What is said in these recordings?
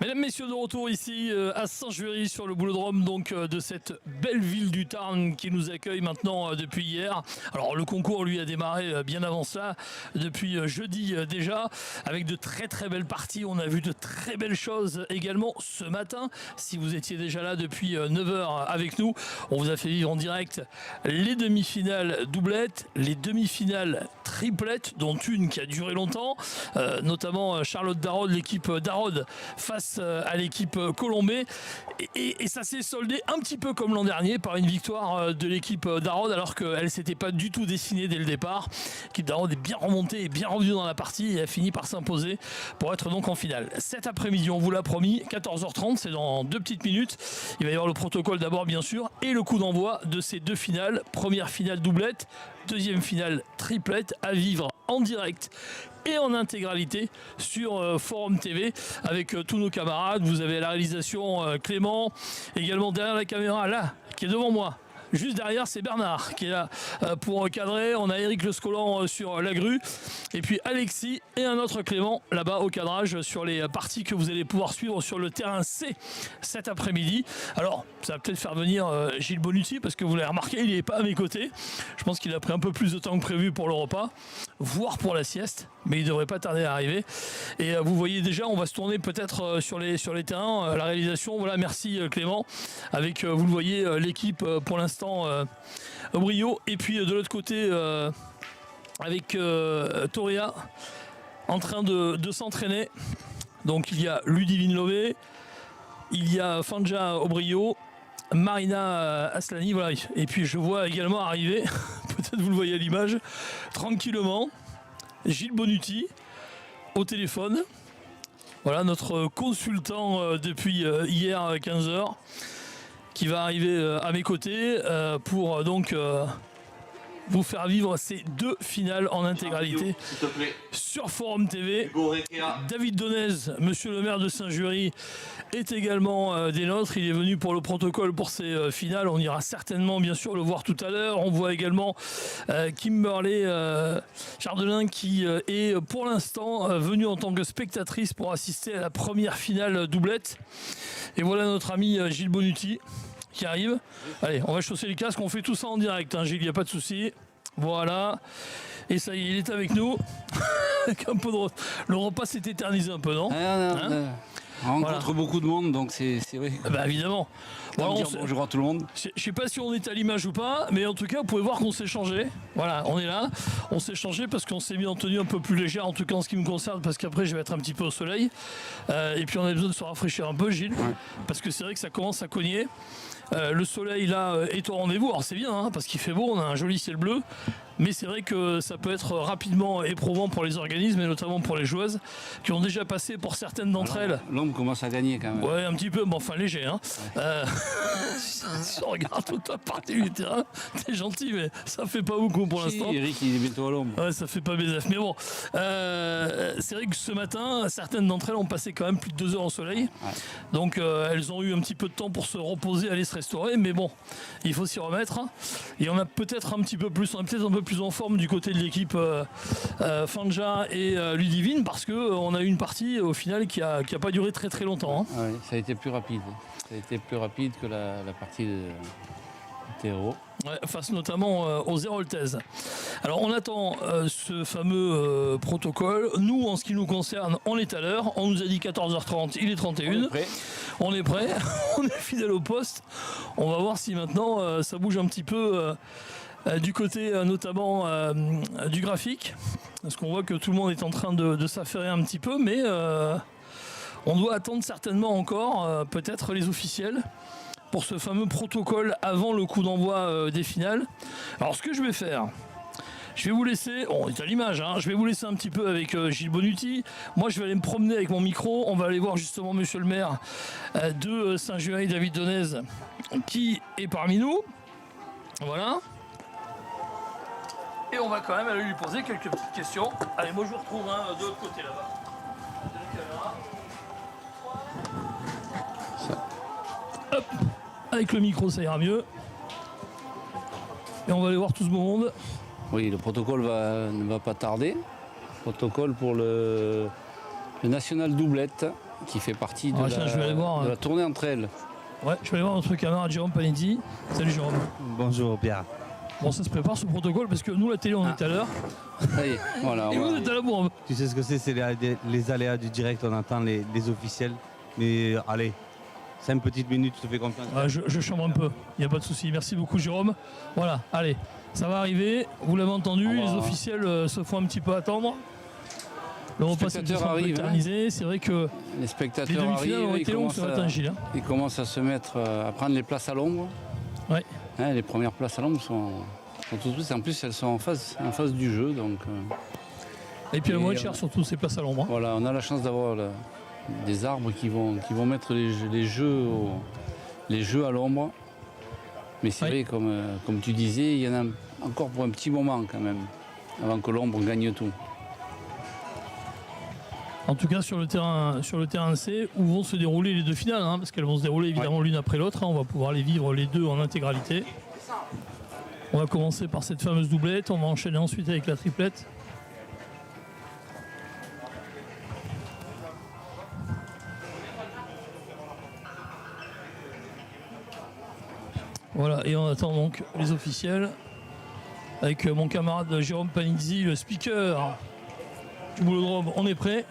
Mesdames, messieurs, de retour ici à Saint-Juéry sur le boulodrome donc de cette belle ville du Tarn qui nous accueille maintenant depuis hier. Alors le concours lui a démarré bien avant ça, depuis jeudi déjà, avec de très très belles parties. On a vu de très belles choses également ce matin. Si vous étiez déjà là depuis 9h avec nous, on vous a fait vivre en direct les demi-finales doublettes, les demi-finales triplettes, dont une qui a duré longtemps, notamment Charlotte Darod, l'équipe Darod face à l'équipe Colombais, et ça s'est soldé un petit peu comme l'an dernier par une victoire de l'équipe Darod, alors qu'elle ne s'était pas du tout dessinée dès le départ. L'équipe Darod est bien remontée et bien revenue dans la partie et a fini par s'imposer pour être donc en finale. Cet après-midi, on vous l'a promis, 14h30, c'est dans 2 petites minutes. Il va y avoir le protocole d'abord bien sûr et le coup d'envoi de ces deux finales. Première finale doublette, deuxième finale triplette à vivre en direct et en intégralité sur Forum TV avec tous nos camarades. Vous avez à la réalisation Clément, également derrière la caméra là, qui est devant moi. Juste derrière, c'est Bernard qui est là pour cadrer. On a Eric Le Scolan sur la grue. Et puis Alexis et un autre Clément là-bas au cadrage sur les parties que vous allez pouvoir suivre sur le terrain C cet après-midi. Alors, ça va peut-être faire venir Gilles Bonucci parce que vous l'avez remarqué, il n'est pas à mes côtés. Je pense qu'il a pris un peu plus de temps que prévu pour le repas, voire pour la sieste. Mais il ne devrait pas tarder à arriver. Et vous voyez déjà, on va se tourner peut-être sur les terrains. La réalisation, voilà, merci Clément. Avec, vous le voyez, l'équipe pour l'instant au brio. Et puis de l'autre côté, avec Toria en train de s'entraîner. Donc il y a Ludivine Lové, il y a Fanja Obrio, Marina Aslani, voilà. Et puis je vois également arriver, peut-être vous le voyez à l'image, tranquillement, Gilles Bonucci au téléphone. Voilà notre consultant depuis hier 15h qui va arriver à mes côtés pour donc vous faire vivre ces deux finales en intégralité sur Forum TV. David Donez, monsieur le maire de Saint-Juéry, est également des nôtres. Il est venu pour le protocole pour ces finales. On ira certainement bien sûr le voir tout à l'heure. On voit également Kimberley Chardelin qui est pour l'instant venue en tant que spectatrice pour assister à la première finale doublette. Et voilà notre ami Gilles Bonucci qui arrive. Allez, on va chausser les casques, on fait tout ça en direct, hein, Gilles, il n'y a pas de souci. Voilà. Et ça y est, il est avec nous. Avec un peu de... Le repas s'est éternisé un peu, non, on rencontre beaucoup de monde, donc c'est vrai. Bah évidemment. Bon, bonjour à tout le monde. Je sais pas si on est à l'image ou pas, mais en tout cas, vous pouvez voir qu'on s'est changé. Voilà, on est là. On s'est changé parce qu'on s'est mis en tenue un peu plus légère, en tout cas en ce qui me concerne, parce qu'après, je vais être un petit peu au soleil. Et puis, on a besoin de se rafraîchir un peu, Gilles, parce que c'est vrai que ça commence à cogner. Le soleil là est au rendez-vous, alors c'est bien hein, parce qu'il fait beau, on a un joli ciel bleu, mais c'est vrai que ça peut être rapidement éprouvant pour les organismes et notamment pour les joueuses qui ont déjà passé pour certaines d'entre elles. L'homme commence à gagner quand même. Ouais, un petit peu, mais enfin léger. Hein. Si on regarde toute la partie du terrain, t'es gentil, mais ça fait pas beaucoup pour l'instant. Eric, il est bientôt à l'ombre. Ouais, ça fait pas BZF. Mais bon, c'est vrai que ce matin, certaines d'entre elles ont passé quand même plus de 2 heures au soleil. Ouais. Donc elles ont eu un petit peu de temps pour se reposer, aller se restaurer. Mais bon, il faut s'y remettre. Et on a peut-être un petit peu plus, on est peut-être un peu plus en forme du côté de l'équipe Fanja et Ludivine parce qu'on a eu une partie au final qui a pas duré très très longtemps. Hein. Ouais, ça a été plus rapide. Ça a été plus rapide que la partie de Théo. Ouais, face notamment aux Héroltaises. Alors on attend ce fameux protocole. Nous, en ce qui nous concerne, on est à l'heure. On nous a dit 14h30, il est 31. On est prêt. On est fidèle au poste. On va voir si maintenant ça bouge un petit peu du côté notamment du graphique. Parce qu'on voit que tout le monde est en train de s'affairer un petit peu. Mais on doit attendre certainement encore peut-être les officiels pour ce fameux protocole avant le coup d'envoi des finales. Alors ce que je vais faire, je vais vous laisser, on est à l'image, hein, je vais vous laisser un petit peu avec Gilles Bonucci. Moi je vais aller me promener avec mon micro, on va aller voir justement monsieur le maire de Saint-Juéry, David Donez, qui est parmi nous. Voilà. Et on va quand même aller lui poser quelques petites questions. Allez, moi je vous retrouve de l'autre côté là-bas. Hop. Avec le micro, ça ira mieux. Et on va aller voir tout ce beau monde. Oui, le protocole ne va pas tarder. Protocole pour le national doublette qui fait partie de, tiens, je vais aller voir, de la tournée entre elles. Ouais, je vais aller voir notre camarade Jérôme Panizzi. Salut Jérôme. Bonjour Pierre. Bon, ça se prépare ce protocole parce que nous, la télé, on est à l'heure. Allez, voilà, Et vous êtes à la bourre. Tu sais ce que c'est les aléas du direct, on entend les officiels. Mais allez, 5 petites minutes, je te fais confiance. Ouais, je chambre un peu, il n'y a pas de souci. Merci beaucoup Jérôme. Voilà, allez, ça va arriver. Vous l'avez entendu, les officiels se font un petit peu attendre. Le repas s'est éternisé. C'est vrai que les spectateurs les demi-finales ont arrivent, été longues ce matin, Gilles. ils commencent à se mettre, à prendre les places à l'ombre. Ouais. Hein, les premières places à l'ombre sont toutes prises. En plus, elles sont en face du jeu. Donc, et puis le moins cher, surtout, c'est place à l'ombre. Hein. Voilà, on a la chance d'avoir des arbres qui vont mettre les jeux à l'ombre. Mais c'est vrai, comme tu disais, il y en a encore pour un petit moment quand même, avant que l'ombre gagne tout. En tout cas, sur le terrain C, où vont se dérouler les deux finales, hein, parce qu'elles vont se dérouler évidemment l'une après l'autre. Hein, on va pouvoir les vivre les deux en intégralité. On va commencer par cette fameuse doublette, on va enchaîner ensuite avec la triplette. Voilà, et on attend donc les officiels avec mon camarade Jérôme Panizzi, le speaker du Boulodrome. On est prêt.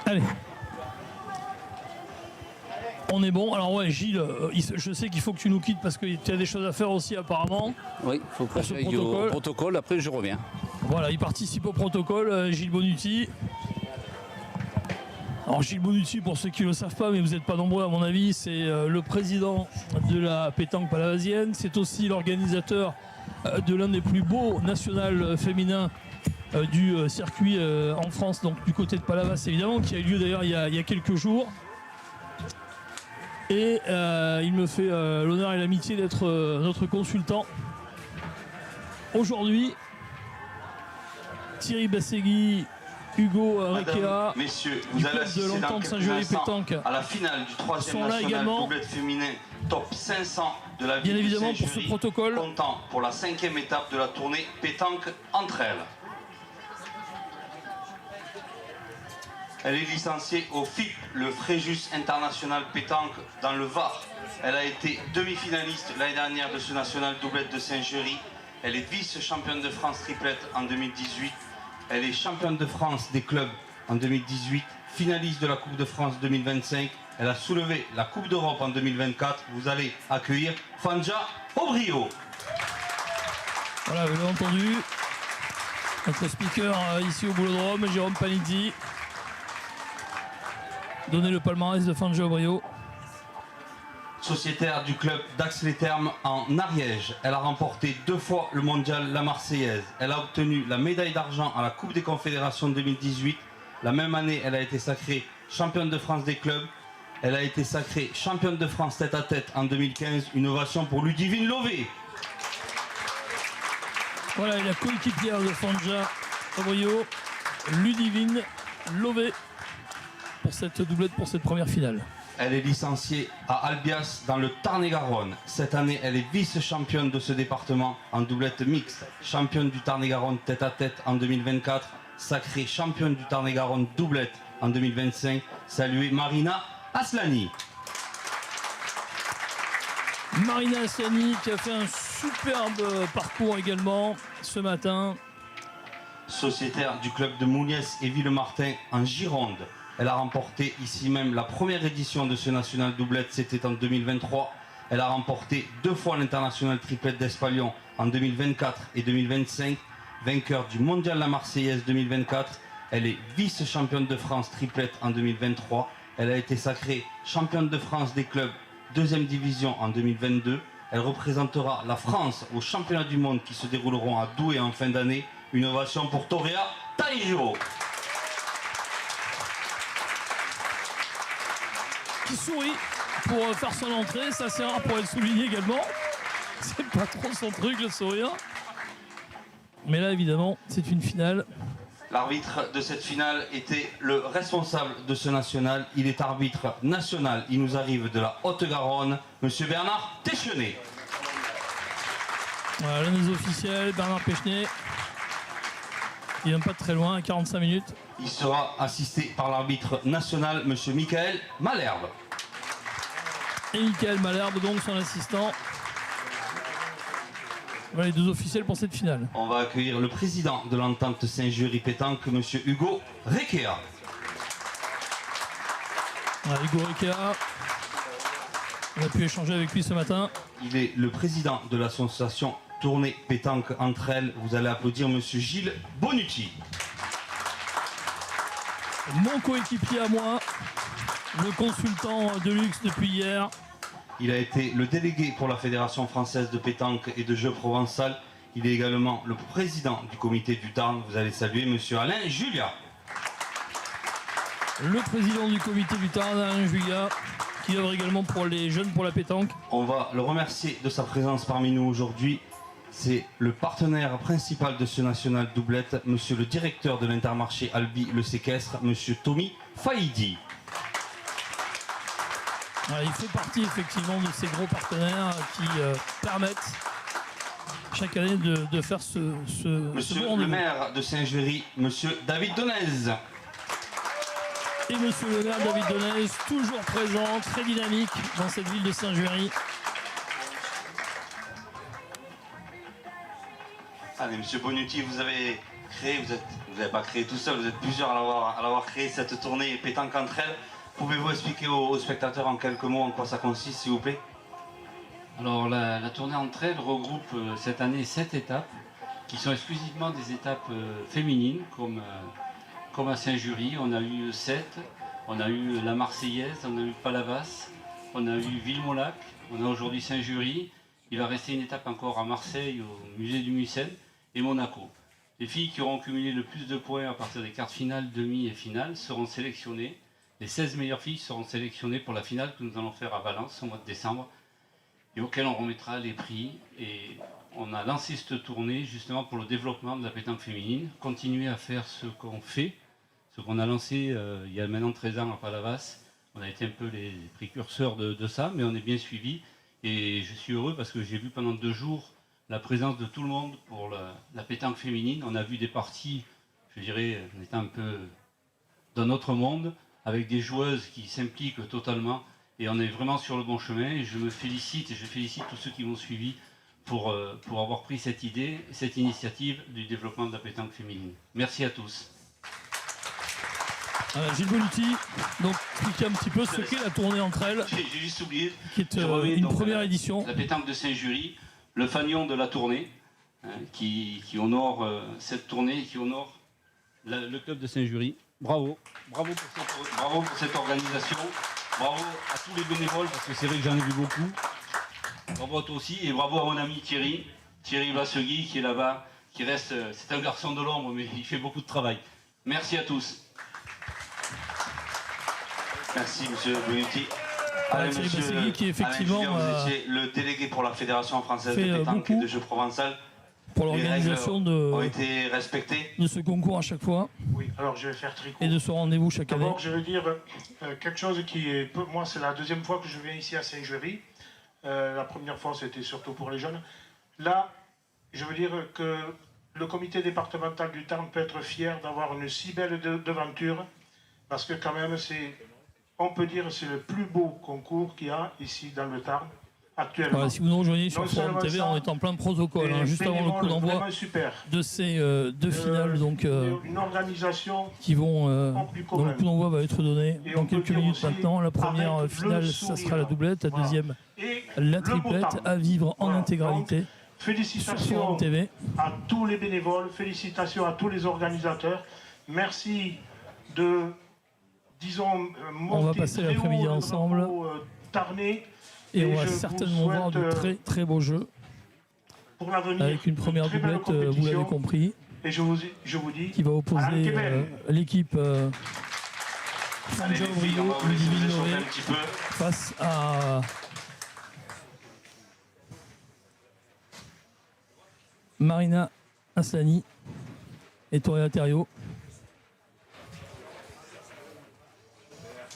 Allez. On est bon. Alors ouais, Gilles, je sais qu'il faut que tu nous quittes parce que tu as des choses à faire aussi apparemment. Oui, il faut que j'aille au protocole, après je reviens. Voilà, il participe au protocole, Gilles Bonucci. Alors Gilles Bonucci, pour ceux qui ne le savent pas, mais vous n'êtes pas nombreux à mon avis, c'est le président de la pétanque palavasienne. C'est aussi l'organisateur de l'un des plus beaux nationals féminins du circuit en France, donc du côté de Palavas évidemment, qui a eu lieu d'ailleurs il y a quelques jours. Et il me fait l'honneur et l'amitié d'être notre consultant aujourd'hui. Thierry Bassegui, Hugo Requea, messieurs, du vous allez club de assister dans l'entente quelques Saint-Jury instants Pétanque à la finale du 3e sont là national également. doublette féminin top 500 de la ville Bien évidemment de pour ce Saint-Jury, protocole. comptant pour la 5e étape de la tournée pétanque entre elles. Elle est licenciée au FIP, le Fréjus International Pétanque dans le Var. Elle a été demi-finaliste l'année dernière de ce national doublette de Saint-Jury. Elle est vice-championne de France triplette en 2018. Elle est championne de France des clubs en 2018, finaliste de la Coupe de France 2025. Elle a soulevé la Coupe d'Europe en 2024. Vous allez accueillir Fanja Obrio. Voilà, vous l'avez entendu. Notre speaker ici au Boulodrome, Jérôme Panizzi. Donnez le palmarès de Fanja Obrio. Sociétaire du club d'Ax-les-Thermes en Ariège. Elle a remporté 2 fois le mondial La Marseillaise. Elle a obtenu la médaille d'argent à la Coupe des Confédérations 2018. La même année, elle a été sacrée championne de France des clubs. Elle a été sacrée championne de France tête-à-tête en 2015. Une ovation pour Ludivine Lové. Voilà, et la coéquipière de Fanja Obrio, Ludivine Lové, pour cette doublette, pour cette première finale. Elle est licenciée à Albias dans le Tarn-et-Garonne. Cette année, elle est vice-championne de ce département en doublette mixte. Championne du Tarn-et-Garonne tête-à-tête en 2024. Sacrée championne du Tarn-et-Garonne doublette en 2025. Saluez Marina Aslani. Marina Aslani qui a fait un superbe parcours également ce matin. Sociétaire du club de Mouniès et Villemartin en Gironde. Elle a remporté ici même la première édition de ce national doublette, c'était en 2023. Elle a remporté 2 fois l'international triplette d'Espalion en 2024 et 2025. Vainqueur du mondial La Marseillaise 2024. Elle est vice-championne de France triplette en 2023. Elle a été sacrée championne de France des clubs 2e division en 2022. Elle représentera la France aux championnats du monde qui se dérouleront à Douai en fin d'année. Une ovation pour Torea Taïro. Qui sourit pour faire son entrée, ça c'est rare pour être souligné également. C'est pas trop son truc le sourire. Mais là évidemment c'est une finale. L'arbitre de cette finale était le responsable de ce national. Il est arbitre national. Il nous arrive de la Haute-Garonne, Monsieur Bernard Téchenet. Voilà, la mise officielle, Bernard Péchenet. Il vient pas de très loin, à 45 minutes. Il sera assisté par l'arbitre national, Monsieur Michael Malherbe. Et Michael Malherbe, donc son assistant. Voilà les deux officiels pour cette finale. On va accueillir le président de l'entente Saint-Jury Pétanque, Monsieur Hugo Requea. Voilà, Hugo Requea. On a pu échanger avec lui ce matin. Il est le président de l'association Tournée Pétanque entre elles. Vous allez applaudir Monsieur Gilles Bonucci. Mon coéquipier à moi, le consultant de luxe depuis hier. Il a été le délégué pour la Fédération française de pétanque et de jeux provençal. Il est également le président du comité du Tarn. Vous allez saluer Monsieur Alain Julia. Le président du comité du Tarn, Alain Julia, qui œuvre également pour les jeunes pour la pétanque. On va le remercier de sa présence parmi nous aujourd'hui. C'est le partenaire principal de ce national doublette, Monsieur le directeur de l'Intermarché Albi Le Séquestre, Monsieur Tommy Faïdi. Voilà, il fait partie effectivement de ces gros partenaires qui permettent chaque année de faire ce Monsieur beau le rendez-vous. maire de Saint-Jury, Monsieur David Donez. Et monsieur le maire David Donez, toujours présent, très dynamique dans cette ville de Saint-Jury. Allez, Monsieur Bonucci, vous avez créé, vous n'avez pas créé tout seul, vous êtes plusieurs à l'avoir créé, cette tournée pétanque entre elles. Pouvez-vous expliquer aux spectateurs en quelques mots en quoi ça consiste, s'il vous plaît? Alors la tournée entre elles regroupe cette année 7 étapes qui sont exclusivement des étapes féminines comme à Saint-Jury. On a eu 7, on a eu la Marseillaise, on a eu Palavas, on a eu Villemolac, on a aujourd'hui Saint-Jury. Il va rester une étape encore à Marseille au musée du Mucem et Monaco. Les filles qui auront cumulé le plus de points à partir des quarts finales, demi et finales seront sélectionnées. Les 16 meilleures filles seront sélectionnées pour la finale que nous allons faire à Valence au mois de décembre et auquel on remettra les prix. Et on a lancé cette tournée justement pour le développement de la pétanque féminine, continuer à faire ce qu'on fait, ce qu'on a lancé il y a maintenant 13 ans à Palavas. On a été un peu les précurseurs de ça, mais on est bien suivis. Et je suis heureux parce que j'ai vu pendant 2 jours la présence de tout le monde pour la pétanque féminine. On a vu des parties, je dirais, on était un peu dans notre monde, avec des joueuses qui s'impliquent totalement. Et on est vraiment sur le bon chemin. Et je me félicite et je félicite tous ceux qui m'ont suivi pour avoir pris cette idée, cette initiative du développement de la pétanque féminine. Merci à tous. Gilles Bonucci, donc expliquez un petit peu ce qu'est la tournée entre elles, J'ai juste oublié. qui est une première édition. La pétanque de Saint-Jury, le fanion de la tournée, qui honore cette tournée, qui honore le club de Saint-Jury. Bravo, bravo pour cette organisation, bravo à tous les bénévoles, parce que c'est vrai que j'en ai vu beaucoup. Bravo à toi aussi, et bravo à mon ami Thierry Vassegui, qui est là-bas, qui reste, c'est un garçon de l'ombre, mais il fait beaucoup de travail. Merci à tous. Merci, Monsieur Bonucci. Thierry Vassegui, qui effectivement Alain Julien, vous étiez le délégué pour la Fédération française fait, de pétanque et beaucoup de jeux provençal. pour Les l'organisation règles ont été respectées. de ce concours à chaque fois Oui, alors je vais faire très court. et de ce rendez-vous chaque année. D'abord, je veux dire quelque chose qui est... Moi, c'est la deuxième fois que je viens ici à Saint-Jury. La première fois, c'était surtout pour les jeunes. Là, je veux dire que le comité départemental du Tarn peut être fier d'avoir une si belle devanture, parce que quand même, on peut dire que c'est le plus beau concours qu'il y a ici dans le Tarn, actuellement. Voilà, si vous nous rejoignez sur Non Forum seulement TV, ça, on est en plein protocole, Et juste avant le coup d'envoi vraiment super. de ces deux finales donc, Une organisation qui vont, en plus dont le coup d'envoi va être donné Et dans on peut quelques dire minutes aussi, maintenant. La première avec le finale, ça sourire. sera la doublette, la Voilà. deuxième, Et la le triplette beau temps. à vivre en Voilà. intégralité sur Forum Félicitations TV. à tous les bénévoles, félicitations à tous les organisateurs. Merci de, disons, On va monter passer très l'après-midi haut le ensemble. drapeau, Tarnais. Et on va je vous certainement voir de souhaite, très très beaux jeux pour l'avenir, avec une première très belle doublette, vous l'avez compétition. compris, Et je vous dis, qui va opposer Alain Kebel. l'équipe Allez, Frangio les filles, on Brio, va vous laisser vous Ludivine échauffer Nové un petit peu. face à Marina Aslani et Toria Terrio.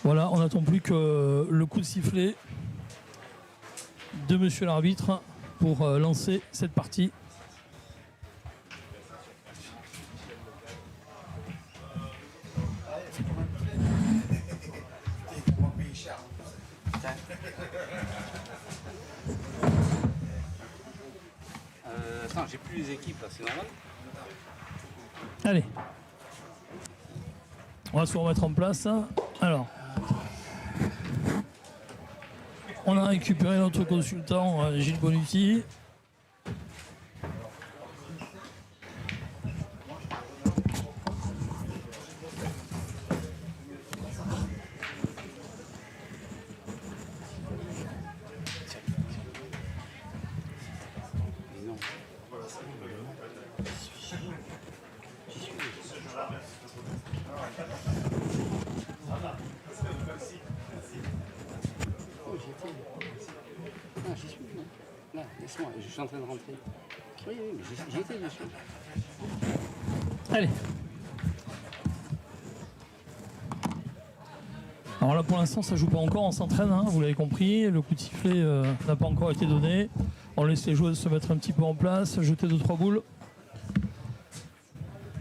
Voilà, on n'attend plus que le coup de sifflet de monsieur l'arbitre pour lancer cette partie. Attends, j'ai plus les équipes là, c'est normal. Allez, on va se remettre en place. Alors, on a récupéré notre consultant Gilles Bonucci. Ah, j'y suis. Là, laisse-moi, je suis en train de rentrer. Oui, mais j'y étais dessus. Allez. Alors là pour l'instant ça joue pas encore, on s'entraîne, hein, vous l'avez compris, le coup de sifflet n'a pas encore été donné. On laisse les joueurs se mettre un petit peu en place, jeter 2-3 boules.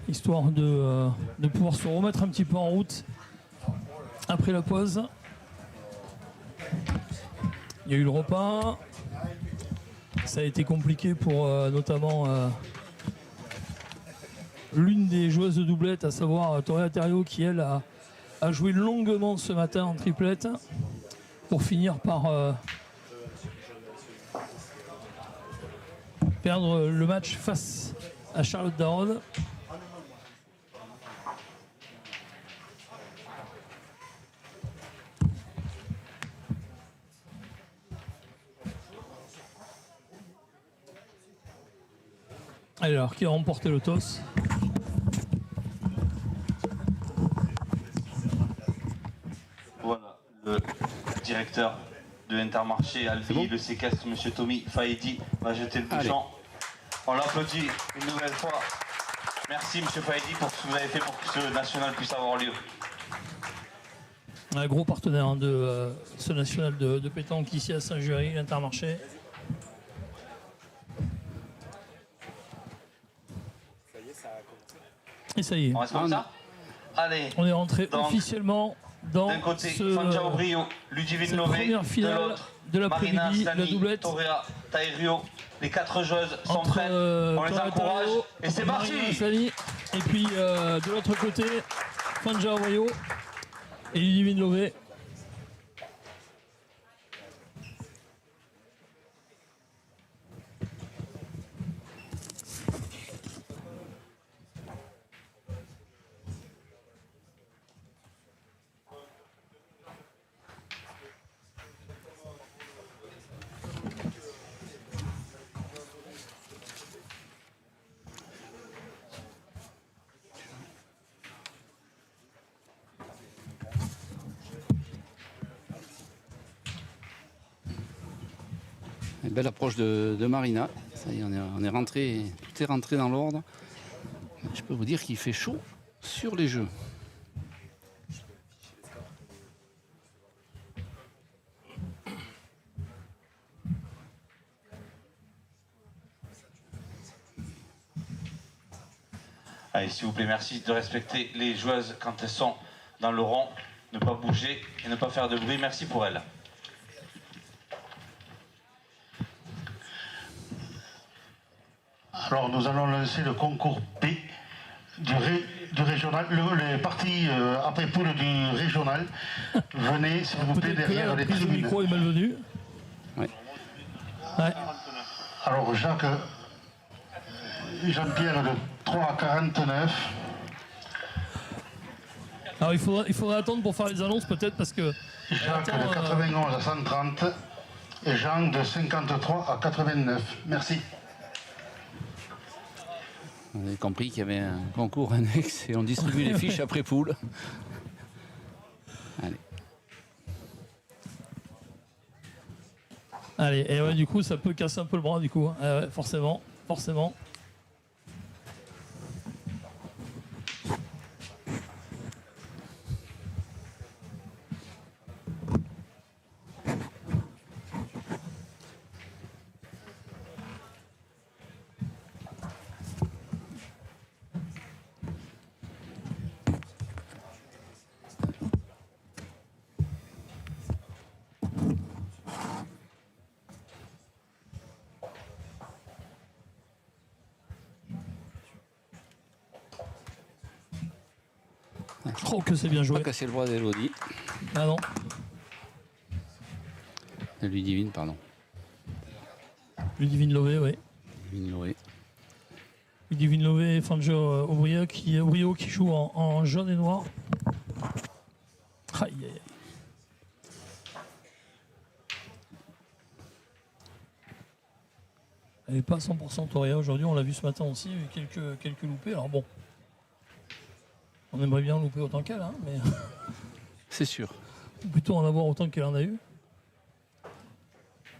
Histoire de pouvoir se remettre un petit peu en route après la pause. Il y a eu le repas. Ça a été compliqué pour notamment l'une des joueuses de doublette, à savoir Toria Terrio, qui elle a joué longuement ce matin en triplette pour finir par perdre le match face à Charlotte Darod. Alors, qui a remporté le toss? Voilà, le directeur de l'Intermarché Albi, le séquestre, M. Tommy Faïdi, va jeter le bouchon. On l'applaudit une nouvelle fois. Merci M. Faïdi pour ce que vous avez fait pour que ce national puisse avoir lieu. Un gros partenaire hein, de ce national de pétanque ici à Saint-Jury, l'Intermarché. Et ça y est, On reste comme ça? Allez, on est rentré donc, officiellement dans d'un côté, ce, Fanjao Brio, Ludivine cette Lové, première de finale l'autre, de Marina l'après-midi, la Stani, doublette Toria Tairio. Les 4 joueuses sont entre prêtes, on les Toria encourage Terrio, et c'est parti! Marina Stani, et puis de l'autre côté, Fanjao Brio et Ludivine Lové. Une belle approche de Marina. Ça y est, on est rentré, tout est rentré dans l'ordre. Je peux vous dire qu'il fait chaud sur les jeux. Allez, s'il vous plaît, merci de respecter les joueuses quand elles sont dans le rond, ne pas bouger et ne pas faire de bruit. Merci pour elles. Alors nous allons lancer le concours B du régional, les parties après poule du régional. Venez s'il vous plaît Peut-être que là, derrière la les prise de tribunes. micro est malvenue. Ouais. Ouais. Alors Jean-Pierre de 3 à 49. Alors il faudrait attendre pour faire les annonces peut-être parce que Jacques attends, de 91 à 130 et Jean de 53 à 89. Merci. Vous avez compris qu'il y avait un concours annexe et on distribue les fiches après poule. Allez. allez, et ouais, du coup ça peut casser un peu le bras du coup, hein. Ouais, forcément. Oh, que c'est bien joué. Pas casser le bras d'Elodie. Ah non. De Ludivine, pardon. Ludivine Lové, oui. Ludivine Loé. Ludivine Lové et Fangio Obrio qui joue en jaune et noir. Aïe, aïe, aïe. Elle n'est pas à 100% Toria aujourd'hui, on l'a vu ce matin aussi, il y a eu quelques loupés. Alors bon, on aimerait bien louper autant qu'elle, hein, mais C'est sûr. plutôt en avoir autant qu'elle en a eu.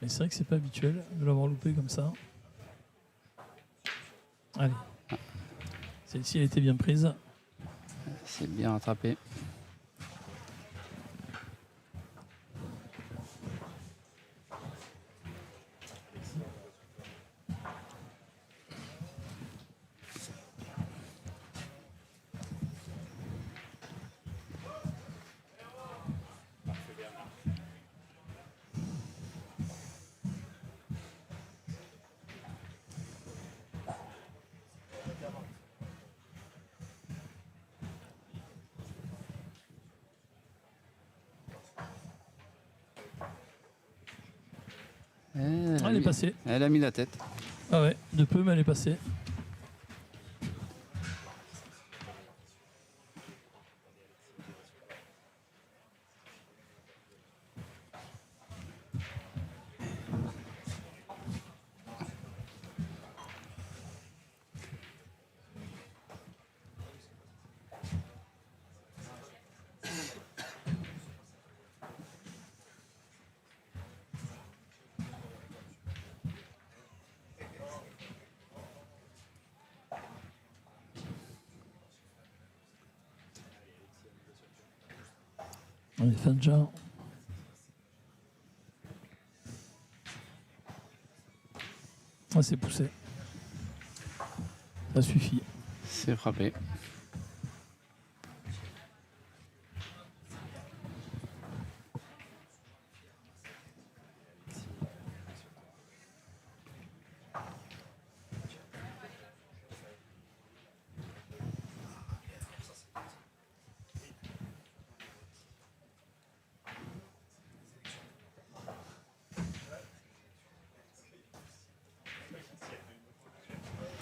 Mais c'est vrai que c'est pas habituel de l'avoir loupé comme ça. Allez. Celle-ci, elle était bien prise. C'est bien rattrapé. Elle est passée. Elle a mis la tête. Ah ouais, de peu, mais elle est passée. On est fin déjà. Ah, c'est poussé. Ça suffit. C'est frappé.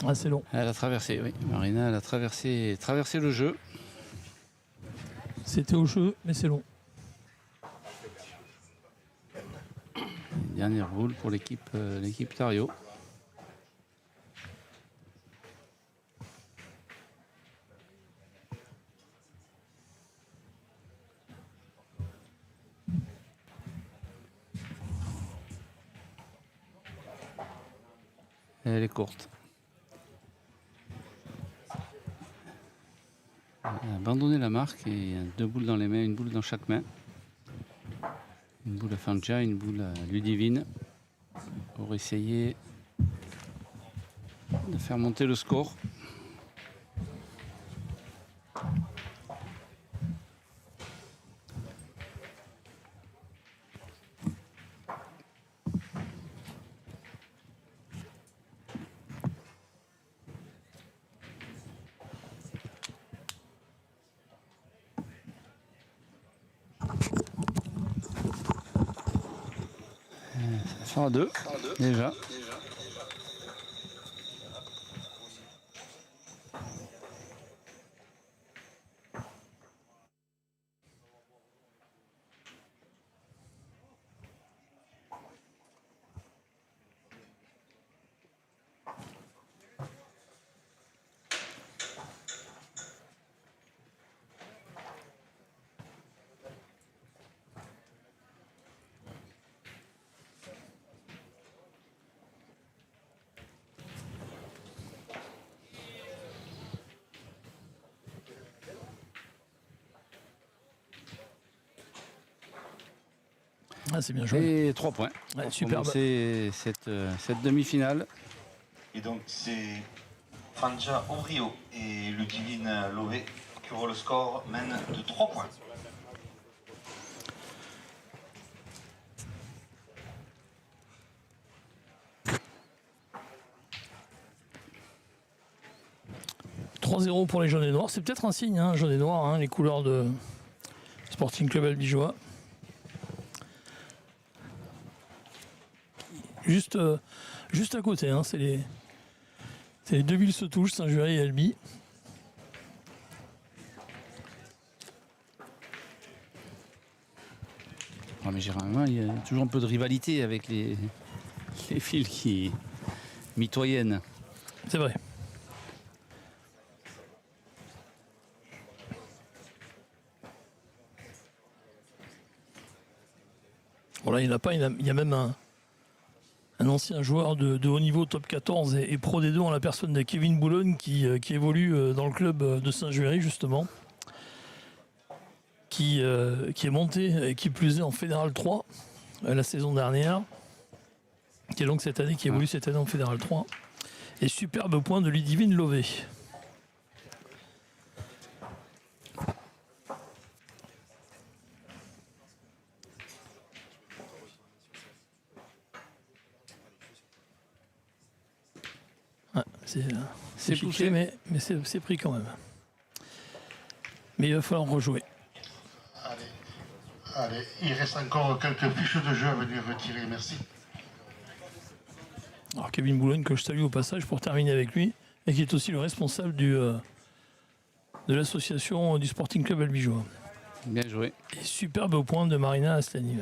Ah, c'est long. Elle a traversé, oui. Marina, elle a traversé le jeu. C'était au jeu, mais c'est long. Dernière boule pour l'équipe Tario. Elle est courte. Elle a abandonné la marque et deux boules dans les mains, une boule dans chaque main. Une boule à Fanja, une boule à Ludivine pour essayer de faire monter le score. Ça fera deux déjà. Ah, c'est bien joué. Et 3 points. Ouais, pour superbe. commencer cette demi-finale. Et donc c'est Fanja Obrio et Ludivine Lové qui ouvrent le score, mènent de 3 points. 3-0 pour les jaunes et noirs. C'est peut-être un signe, hein, jaune et noir, hein, les couleurs de Sporting Club Albigeois. Juste à côté, hein, c'est les deux villes se touchent, Saint-Jury et Albi. Ah, mais généralement, il y a toujours un peu de rivalité avec les villes qui mitoyennes. C'est vrai. Bon là, il n'y en a pas, il y a même un ancien joueur de haut niveau top 14 et Pro D2 en la personne de Kevin Boulogne qui évolue dans le club de Saint-Jury justement, qui est monté, qui plus est en Fédéral 3 la saison dernière, qui est donc cette année, qui évolue cette année en Fédéral 3. Et superbe point de Ludivine Lové. Ouais, c'est piqué, mais c'est pris quand même. Mais il va falloir rejouer. Allez, il reste encore quelques fiches de jeu à venir retirer, merci. Alors Kevin Boulogne, que je salue au passage pour terminer avec lui, et qui est aussi le responsable de l'association du Sporting Club Albigeois. Bien joué. Et superbe au point de Marina Aslani.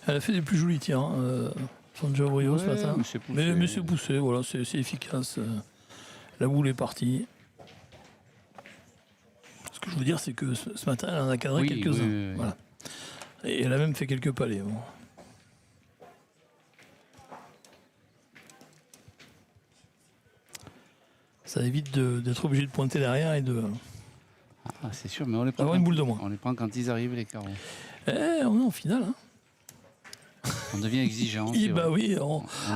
Elle a fait des plus jolis tirs, Sandra Royo ce matin. Mais c'est poussé, voilà, c'est efficace. La boule est partie. Ce que je veux dire, c'est que ce matin, elle en a cadré quelques-uns. Oui. Voilà. Et elle a même fait quelques palets. Bon. Ça évite d'être obligé de pointer derrière et de. Ah, c'est sûr, mais on les prend. Avoir une boule de moins. On les prend quand ils arrivent, les carreaux. On est en finale. Hein. On devient exigeant. Et bah oui,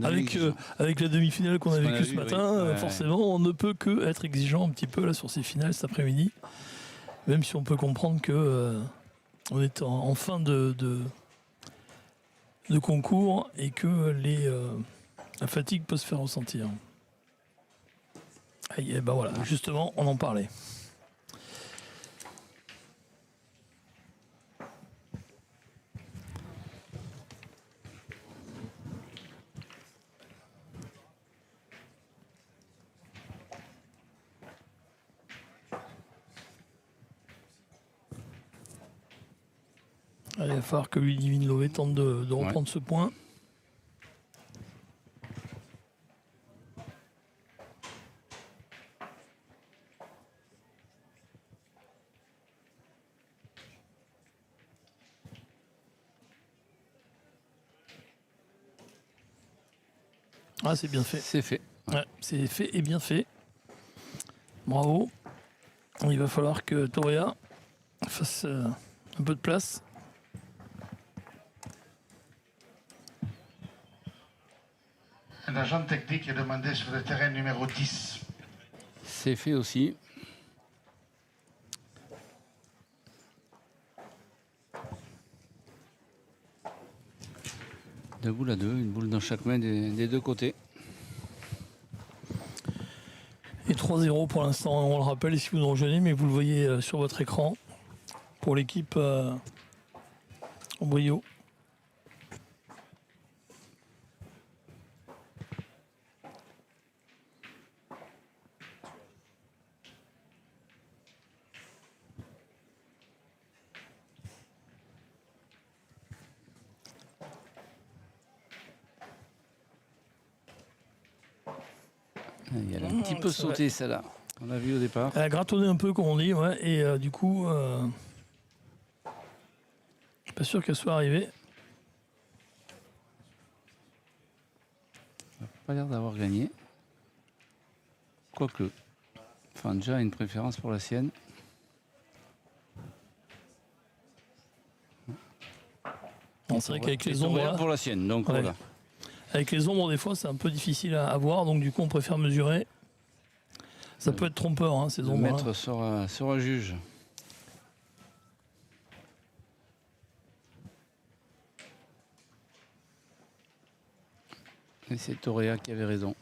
avec la demi-finale qu'on a vécue ce matin, forcément, on ne peut que être exigeant un petit peu là sur ces finales cet après-midi. Même si on peut comprendre que on est en fin de concours et que la fatigue peut se faire ressentir. Et bah voilà, justement, on en parlait. Allez, il va falloir que Ludivine Lové tente de reprendre ce point. Ah, c'est bien fait. C'est fait. Ouais, c'est fait et bien fait. Bravo. Il va falloir que Toria fasse un peu de place. Un agent technique est demandé sur le terrain numéro 10. C'est fait aussi. Deux boules à deux, une boule dans chaque main des deux côtés. Et 3-0 pour l'instant, on le rappelle si vous nous rejoignez, mais vous le voyez sur votre écran pour l'équipe en brio. Elle a un petit peu sauté celle-là. On l'a vu au départ. Elle a grattonné un peu, comme on dit, ouais, et du coup, pas sûr qu'elle soit arrivée. pas l'air d'avoir gagné. Quoique. Fanja a une préférence pour la sienne. Bon, c'est vrai qu'avec les Et ombres, Toréa là, pour la sienne, donc Ouais. voilà. avec les ombres, des fois, c'est un peu difficile à voir, donc du coup, on préfère mesurer. Ça peut être trompeur, hein, ces Le ombres. maître sera juge. Et c'est Toréa qui avait raison.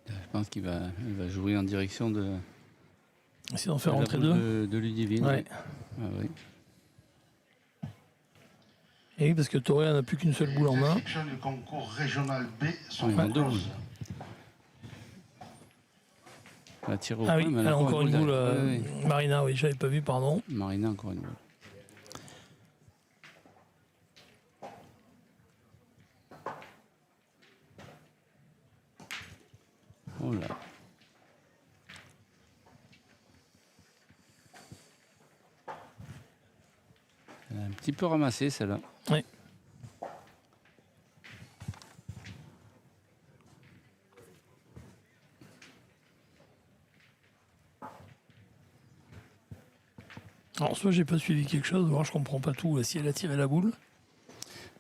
Je pense qu'il va jouer en direction de, Essayer d'en faire de la rentrer boule deux. de Ludivine. Ouais. Ah oui. Et oui, parce que Toréa n'a plus qu'une seule boule en Les main. inscriptions du concours régional B sont Oui, en deux closes. Elle a tiré au Ah point, oui, mais elle a encore une boule. derrière. Oui, oui. Marina, oui, j'avais pas vu, pardon. Marina, encore une boule. Oh là. Elle a un petit peu ramassé celle-là. Oui. Alors, soit j'ai pas suivi quelque chose, ou alors je comprends pas tout. Si elle a tiré la boule,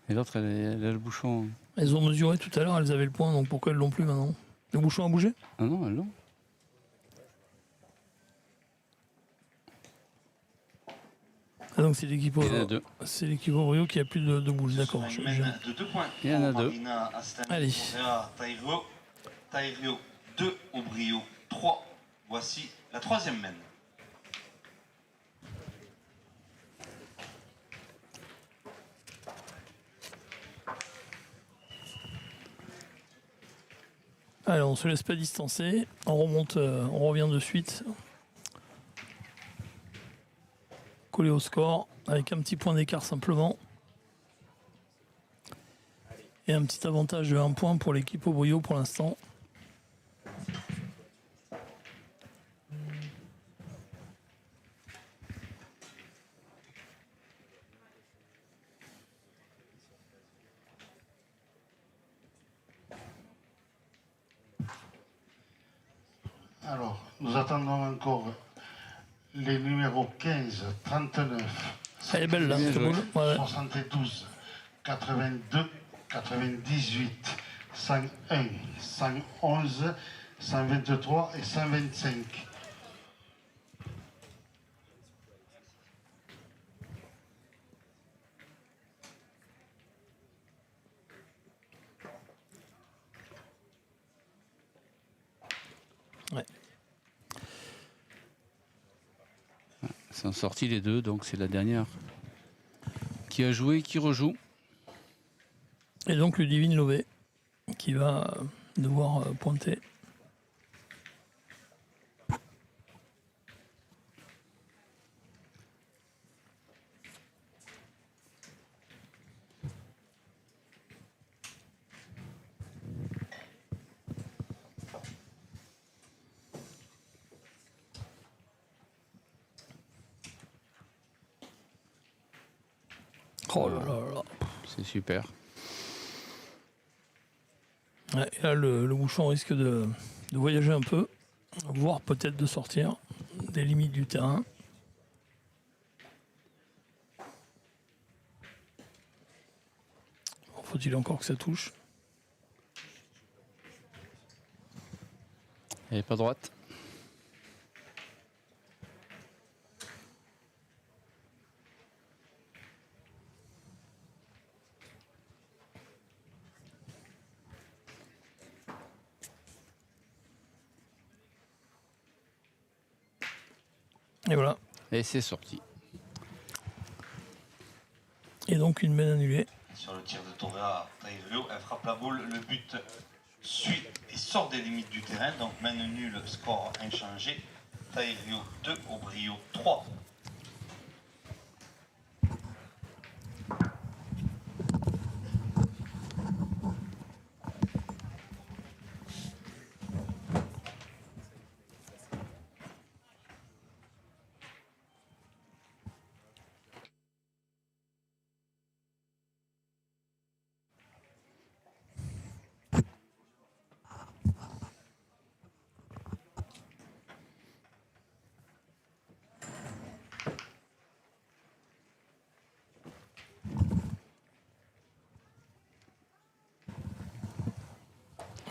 Et l'autre, elle a le bouchon. elles ont mesuré tout à l'heure, elles avaient le point, donc pourquoi elles l'ont plus maintenant? Le bouchon a bougé? Ah non, elle l'a. Ah, donc c'est l'équipe Il y en a deux. c'est l'équipe Rio qui a plus de boules, d'accord. Une mène de 2 points. Il y en a pour deux. Marina Astani, Allez. Toréa, Taïrio. Taïrio 2, Aubrio 3. Voici la troisième mène. Alors on se laisse pas distancer, on remonte, on revient de suite. Collé au score, avec un petit point d'écart simplement. Et un petit avantage de 1 point pour l'équipe Aubrio pour l'instant. Alors, nous attendons encore les numéros 15, 39, Elle est belle là, Bien cette joué. boule. Ouais. 72, 82, 98, 101, 111, 123 et 125. Ouais. Ils sont sortis les deux, donc c'est la dernière qui a joué, qui rejoue. Et donc le Divine Lové qui va devoir pointer. Oh là là là. C'est super. Ouais, et là, le bouchon risque de voyager un peu, voire peut-être de sortir des limites du terrain. Faut-il encore que ça touche? Elle n'est pas droite. Et voilà. Et c'est sorti. Et donc une mène annulée. Sur le tir de Toréa, Taïrio, elle frappe la boule. Le but suit et sort des limites du terrain. Donc mène nulle, score inchangé. Taïrio 2, Aubrio 3.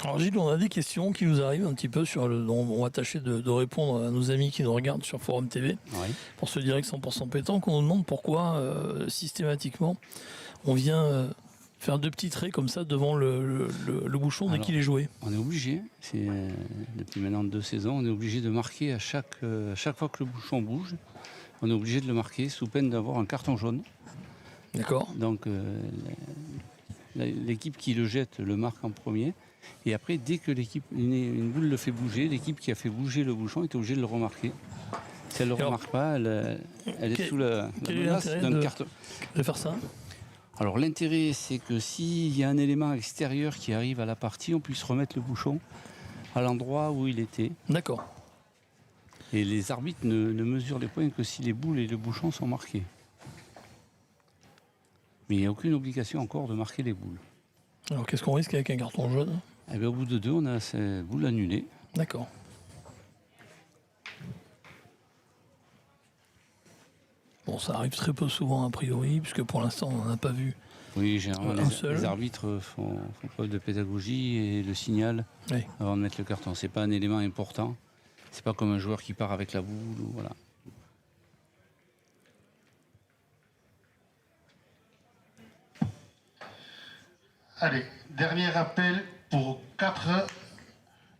Alors Gilles, on a des questions qui nous arrivent un petit peu sur le. On va tâcher de répondre à nos amis qui nous regardent sur Forum TV Oui. pour ce direct 100% pétanque. On nous demande pourquoi systématiquement on vient faire deux petits traits comme ça devant le bouchon dès Alors, qu'il est joué. On est obligé, c'est depuis maintenant 2 saisons, on est obligé de marquer à chaque fois que le bouchon bouge, on est obligé de le marquer sous peine d'avoir un carton jaune. D'accord. Donc l'équipe qui le jette le marque en premier. Et après, dès que une boule le fait bouger, l'équipe qui a fait bouger le bouchon est obligée de le remarquer. Si elle ne le Alors, remarque pas, elle est sous la quel est menace l'intérêt d'un de- carton. De faire ça. Alors l'intérêt, c'est que s'il y a un élément extérieur qui arrive à la partie, on puisse remettre le bouchon à l'endroit où il était. D'accord. Et les arbitres ne mesurent les points que si les boules et le bouchon sont marqués. Mais il n'y a aucune obligation encore de marquer les boules. Alors qu'est-ce qu'on risque avec un carton jaune? Et bien, au bout de 2, on a ces boules annulées. D'accord. Bon, ça arrive très peu souvent a priori, puisque pour l'instant on n'en a pas vu. Oui, généralement, Un seul. les arbitres font preuve de pédagogie et le signalent Oui. avant de mettre le carton. C'est pas un élément important. C'est pas comme un joueur qui part avec la boule. Ou voilà. Allez, dernier appel pour 4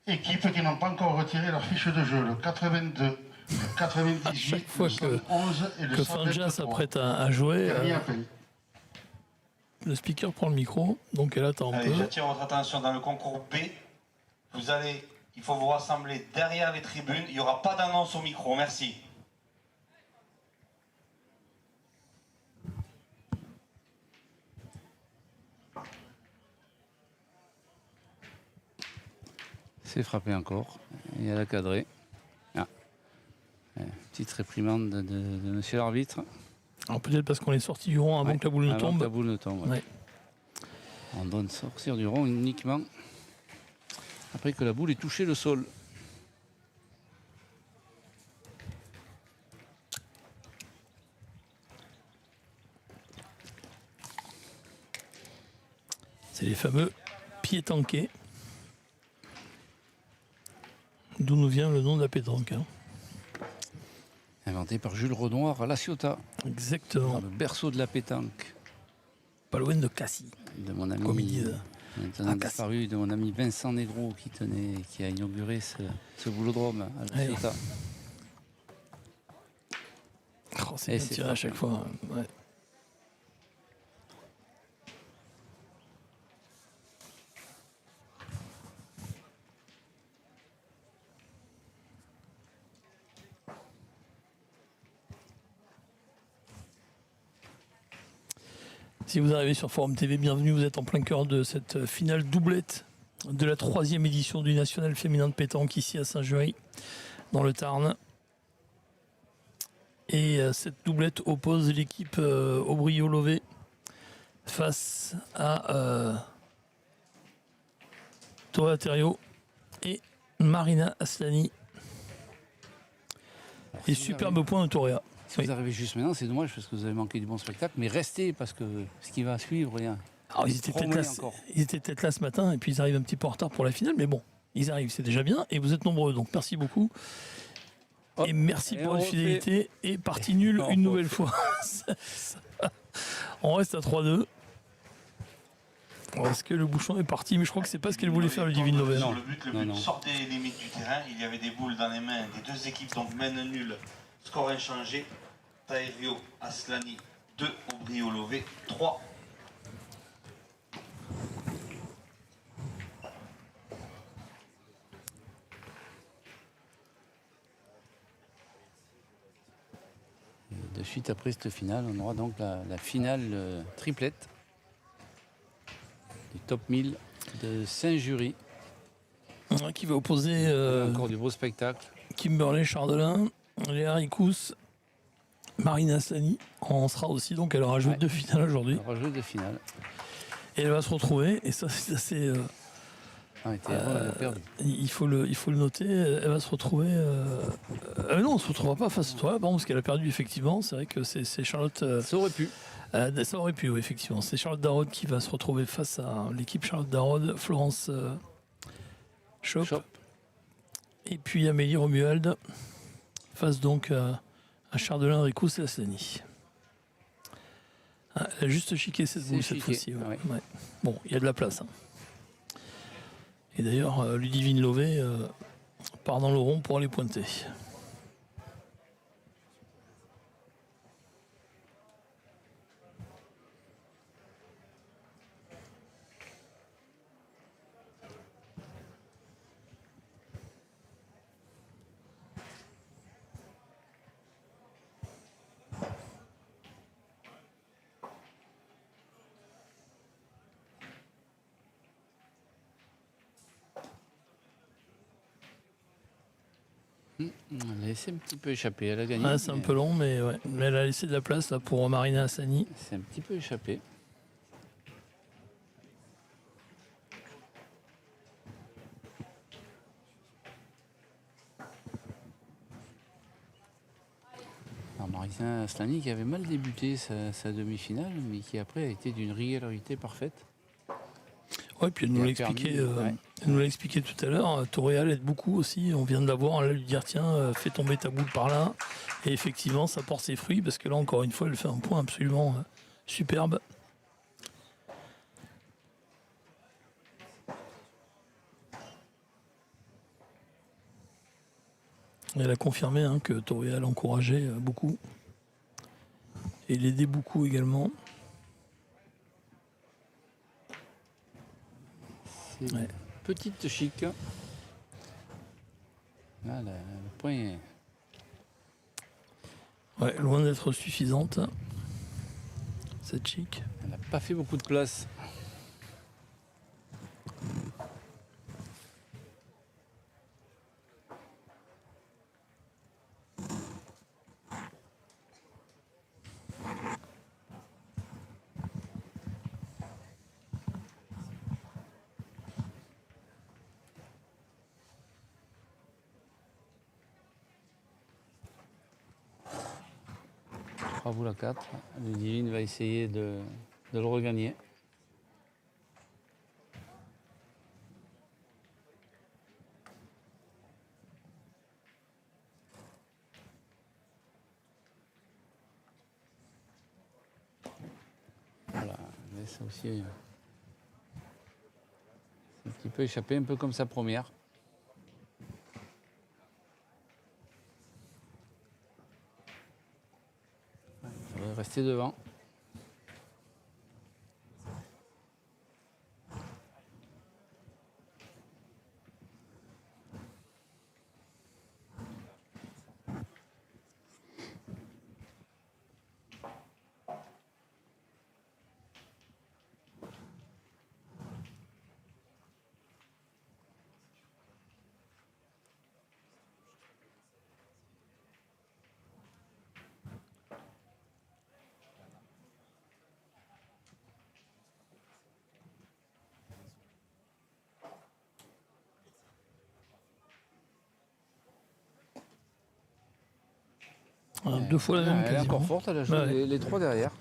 équipes qui n'ont pas encore retiré leur fiche de jeu. Le 82, le À 98, chaque fois le 111 et le Que Fanja 123. s'apprête à jouer, Dernier appel. le speaker prend le micro, donc elle attend un Allez, peu. j'attire votre attention dans le concours B. Il faut vous rassembler derrière les tribunes. Il n'y aura pas d'annonce au micro. Merci. C'est frappé encore. Et elle a cadré. Ah. Petite réprimande de monsieur l'arbitre. Alors peut-être parce qu'on est sorti du rond avant Ouais, que la boule ne avant tombe. que la boule ne tombe. ouais. Ouais. On donne sortir du rond uniquement après que la boule ait touché le sol. C'est les fameux pieds tanqués. D'où nous vient le nom de la pétanque. Hein. Inventé par Jules Renoir à La Ciotat, Exactement. dans le berceau de la pétanque. Pas loin de Cassis, De mon comme ils ami, disent. maintenant à disparu, de mon ami Vincent Negro qui a inauguré ce boulodrome à La Ouais. Ciotat. Oh, c'est Et bien c'est tiré à chaque fois. Ouais. Si vous arrivez sur Forum TV, bienvenue, vous êtes en plein cœur de cette finale doublette de la 3e édition du National féminin de pétanque ici à Saint-Jury, dans le Tarn. Et cette doublette oppose l'équipe Aubrio-Lové face à Toa Terrio et Marina Aslani. Et superbe point de Torea. Si vous arrivez juste maintenant, c'est dommage parce que vous avez manqué du bon spectacle, mais restez parce que ce qui va suivre, il y a Alors, ils étaient peut-être là ce matin et puis ils arrivent un petit peu en retard pour la finale, mais bon, ils arrivent, c'est déjà bien et vous êtes nombreux, donc merci beaucoup. Hop. Et merci Et pour on votre refait. fidélité et partie nulle On une nouvelle refait. fois. On reste à 3-2. Est-ce que le bouchon est parti? Mais je crois que c'est pas ce qu'elle voulait faire le Divine Nouvelle. Sur le but, Non, non. sortait les limites du terrain. Il y avait des boules dans les mains des deux équipes, donc main nulle, score inchangé. Taerio Aslani 2, Aubrio Lové 3. de suite après cette finale, on aura donc la finale triplette du top 1000 de Saint-Jury. Qui va opposer Encore du beau spectacle. Kimberley Chardelin, Léa Ricous, Marina Stani en sera aussi, donc elle aura joué Ouais. 2 finales aujourd'hui. On aura joué de finale. Et elle va se retrouver, et ça c'est assez. Elle a perdu. Il faut le noter, elle va se retrouver. Non, on ne se retrouvera pas face à toi, parce qu'elle a perdu effectivement. C'est vrai que c'est Charlotte. Ça aurait pu. Ça aurait pu, oui, effectivement. C'est Charlotte Darod qui va se retrouver face à l'équipe Charlotte Darod, Florence Chop. Et puis Amélie Romuald face donc à Chardelin, Ricous et Aslani. Elle a juste chiqué cette boule cette chiqué, fois-ci. Ouais. ouais. Ouais. Bon, il y a de la place. Hein. Et d'ailleurs, Ludivine Lové part dans le rond pour aller pointer. Elle a laissé un petit peu échapper. Elle a gagné. Ah, c'est un peu long, mais, ouais. Mais elle a laissé de la place là, pour Marina Hassani. C'est un petit peu échappé. Alors Marina Stani qui avait mal débuté sa demi-finale, mais qui après a été d'une régularité parfaite. Ouais, puis elle nous l'a expliqué, ouais. elle nous l'a expliqué tout à l'heure. Toréal aide beaucoup aussi. On vient de la voir, elle lui dire tiens, fais tomber ta boule par là. Et effectivement, ça porte ses fruits parce que là, encore une fois, elle fait un point absolument superbe. Elle a confirmé que Toréal encourageait beaucoup et l'aidait beaucoup également. C'est Ouais. une petite chic. Là, le point est... Ouais, loin d'être suffisante, cette chic. Elle n'a pas fait beaucoup de place. Bravo la 4. Ludivine va essayer de le regagner. Voilà, mais ça aussi, c'est un petit peu échappé, un peu comme sa première. Il faudrait rester devant. Deux fois la même Elle est quasiment. encore forte, elle a joué Ouais. les trois derrière.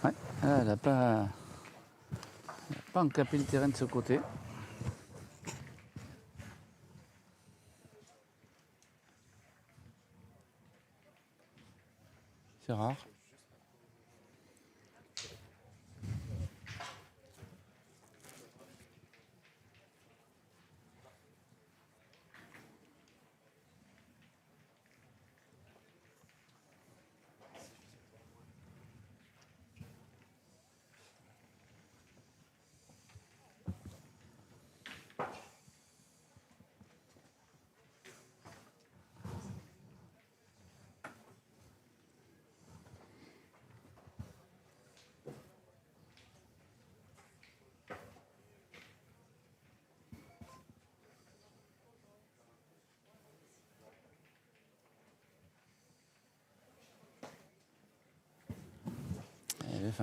Ouais, elle n'a pas encapé le terrain de ce côté. C'est rare.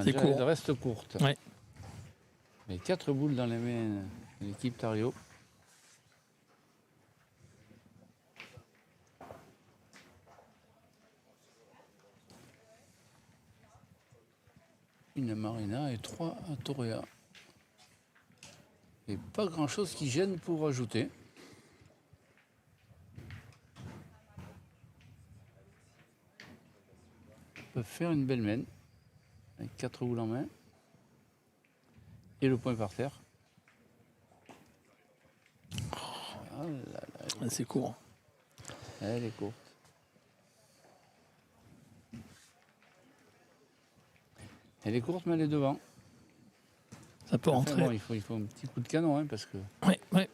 C'est court. Elle reste courte. Ouais. Mais 4 boules dans les mains de l'équipe Tario. Une Marina et 3 à Toréa. Et pas grand chose qui gêne pour ajouter. On peut faire une belle main avec 4 boules en main et le point par terre. Ah là là, Ah, c'est court. elle est courte. Elle est courte mais elle est devant. Ça peut Enfin, rentrer. bon, il faut un petit coup de canon hein, parce que Ouais, ouais.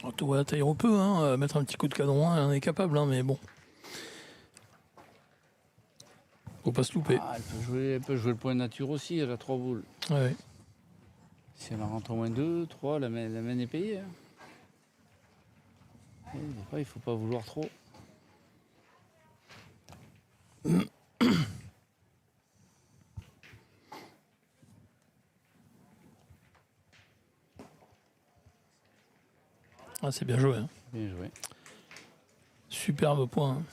Oh, tu vois, Taïro peut mettre un petit coup de canon, hein, on est capable, hein, mais bon. Faut pas se louper. ah, elle peut jouer le point de nature aussi, elle a 3 boules. Ouais, ouais. Si elle en rentre au moins 2, 3, la main est payée. Hein. Et des fois, il ne faut pas vouloir trop. Ah, c'est bien joué. Hein. Bien joué. Superbe point. Hein.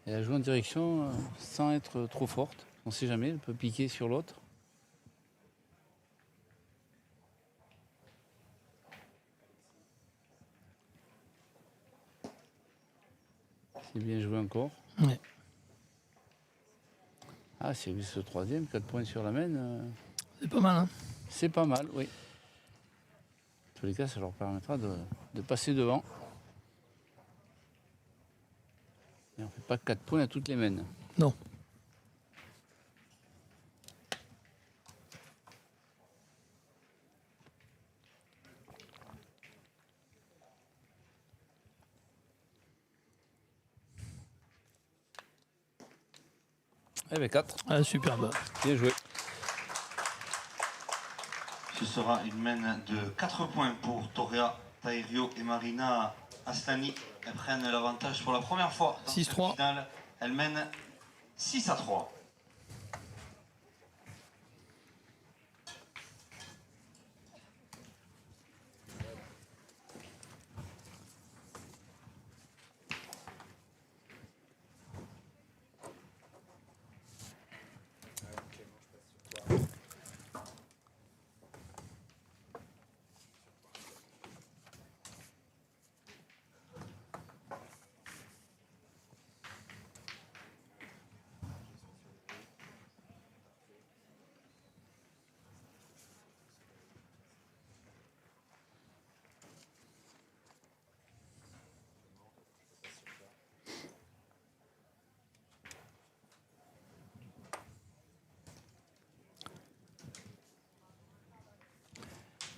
Elle a joué en direction sans être trop forte. On ne sait jamais, elle peut piquer sur l'autre. C'est bien joué encore. Ouais. Ah, c'est vu ce troisième, 4 points sur la main. C'est pas mal. Hein. C'est pas mal, oui. En tous les cas, ça leur permettra de passer devant. Et on ne fait pas 4 points à toutes les mains. Non. Eh bien 4. Ah, superbe. Bien joué. Ce sera une main de 4 points pour Toréa, Taïrio et Marina Aslani. Elles prennent l'avantage pour la première fois dans cette 6-3. finale. Elles mènent 6-3.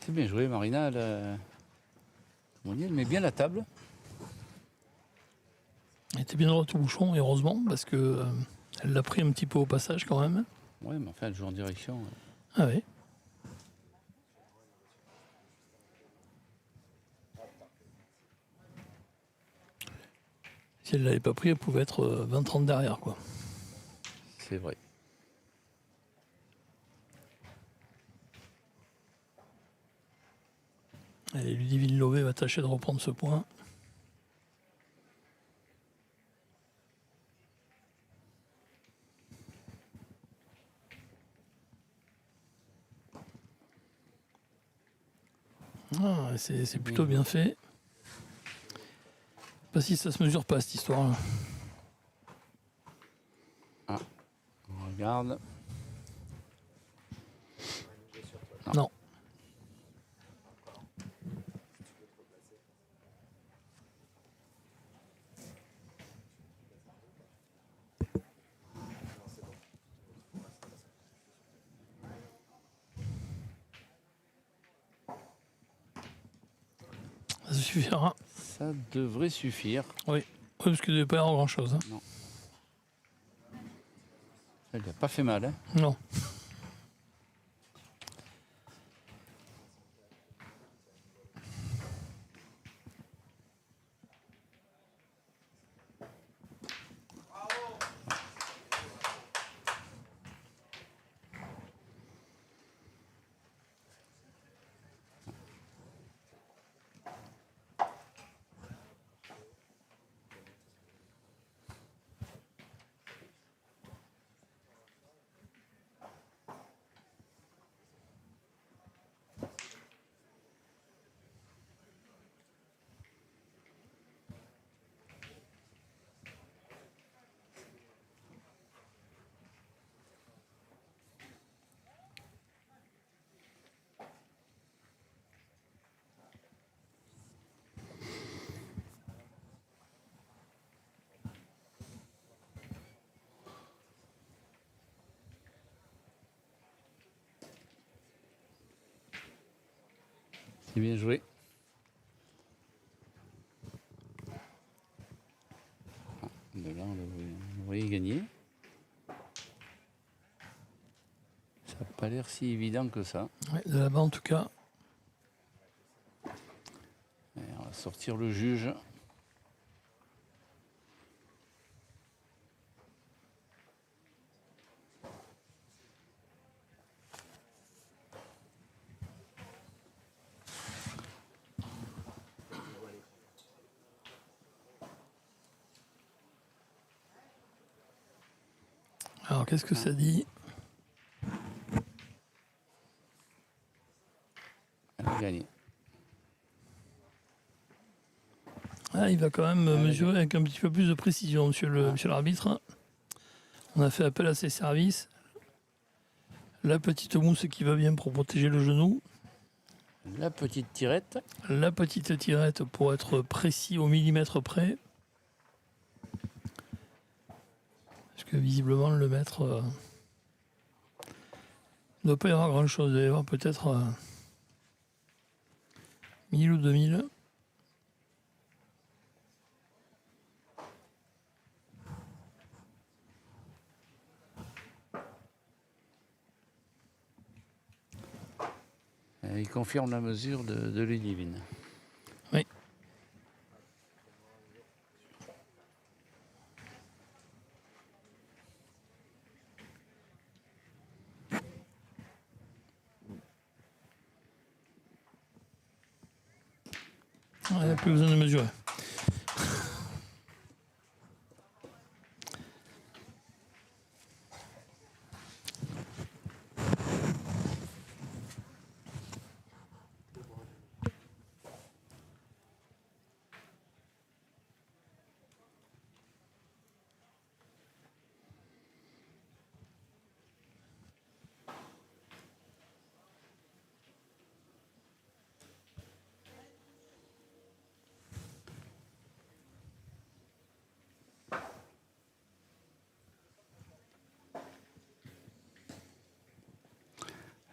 C'est bien joué, Marina. Elle met bien la table. Elle était bien droite au bouchon, et heureusement, parce que elle l'a pris un petit peu au passage quand même. Ouais, mais enfin, elle joue en direction. Ah oui. Si elle l'avait pas pris, elle pouvait être 20-30 derrière, quoi. C'est vrai. Et Ludivine Lové va tâcher de reprendre ce point. Ah, c'est plutôt bien fait. Pas si ça se mesure pas cette histoire. On regarde. Non. Ça suffira. Ça devrait suffire. Oui, parce qu'il ne devait pas y avoir grand chose. Hein. Elle n'a pas fait mal. Hein. Non. C'est bien joué. De là, on le voyait gagner. Ça n'a pas l'air si évident que ça. Ouais, de là-bas, en tout cas. Et on va sortir le juge. Alors, qu'est-ce que ça dit? Elle a gagné. Ah, il va quand même mesurer avec un petit peu plus de précision, monsieur l'arbitre. On a fait appel à ses services. La petite mousse qui va bien pour protéger le genou. La petite tirette. La petite tirette pour être précis au millimètre près. Parce que visiblement le maître ne doit pas y avoir grand chose. Il doit y avoir peut-être 1000 ou 2000. Et il confirme la mesure de Ludivine. Oui. Il n'y a plus besoin de mesurer.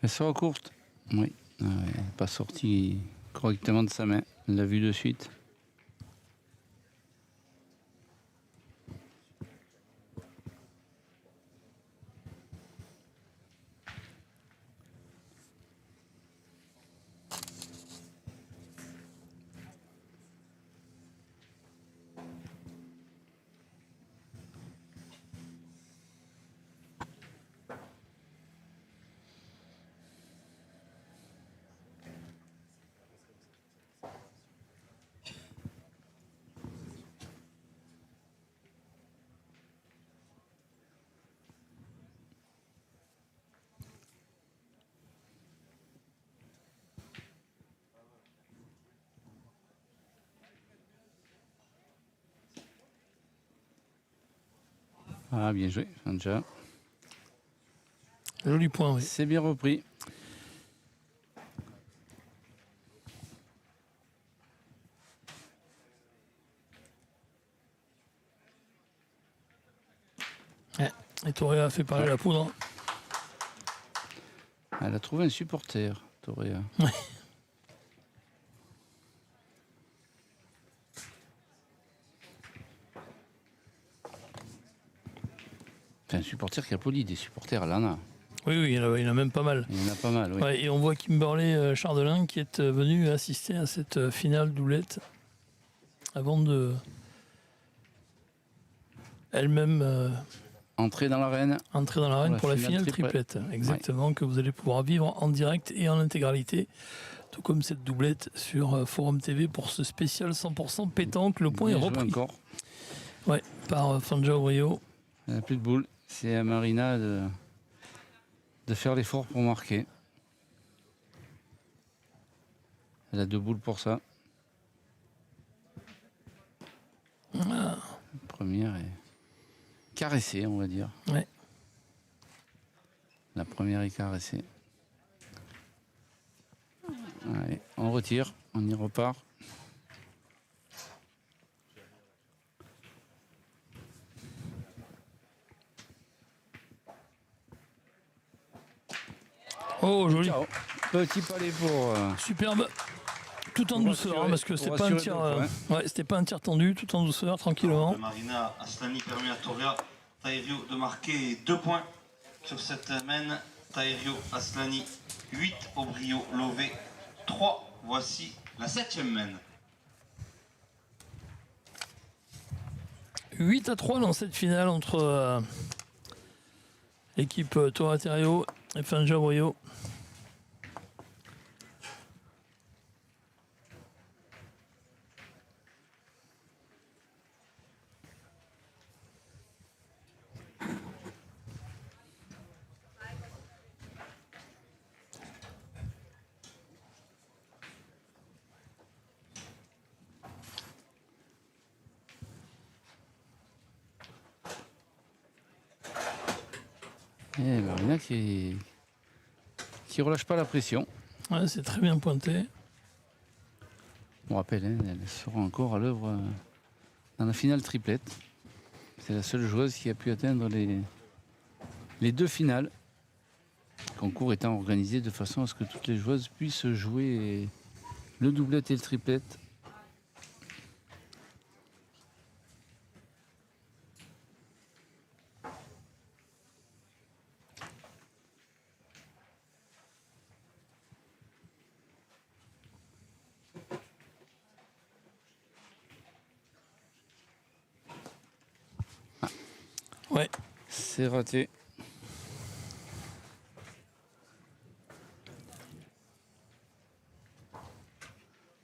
Elle sera courte. Oui. Elle n'est pas sortie correctement de sa main. Elle l'a vu de suite. Ah, bien joué, Fanja. Joli point, oui. C'est bien repris. Et Toréa a fait parler la poudre. Elle a trouvé un supporter, Toréa. Oui. C'est un supporter qui applaudit. Des supporters, elle en a. Oui, il y en a même pas mal. Il y en a pas mal, oui. Ouais, et on voit Kimberley Chardelin qui est venu assister à cette finale doublette avant de elle-même Entrer dans l'arène. entrer dans l'arène pour la finale triplette. Exactement, que vous allez pouvoir vivre en direct et en intégralité, tout comme cette doublette sur Forum TV pour ce spécial 100% pétanque. Le point Bien est joué repris. encore. Ouais, par Fanja Rio. Elle n'a plus de boule. C'est à Marina de faire l'effort pour marquer. Elle a 2 boules pour ça. La première est caressée, on va dire. Ouais. La première est caressée. Allez, on retire, on y repart. Oh, joli. Ciao. Petit palais pour Superbe. tout en Pour douceur, rassurer- hein, parce que pour c'était pas un rassurer tir, le point. ouais, c'était pas un tir tendu, tout en douceur, tranquillement. Le Marina Aslani permet à Toria Taerio de marquer 2 points sur cette main. Taerio Aslani 8, Obrio Lové 3. Voici la 7e main. 8-3 dans cette finale entre l'équipe Toraterio et Fanja Brio. Et Marina qui relâche pas la pression. Ouais, c'est très bien pointé. On rappelle, hein, elle sera encore à l'œuvre dans la finale triplette. C'est la seule joueuse qui a pu atteindre les 2 finales. Le concours étant organisé de façon à ce que toutes les joueuses puissent jouer le doublette et le triplette. Ouais. C'est raté.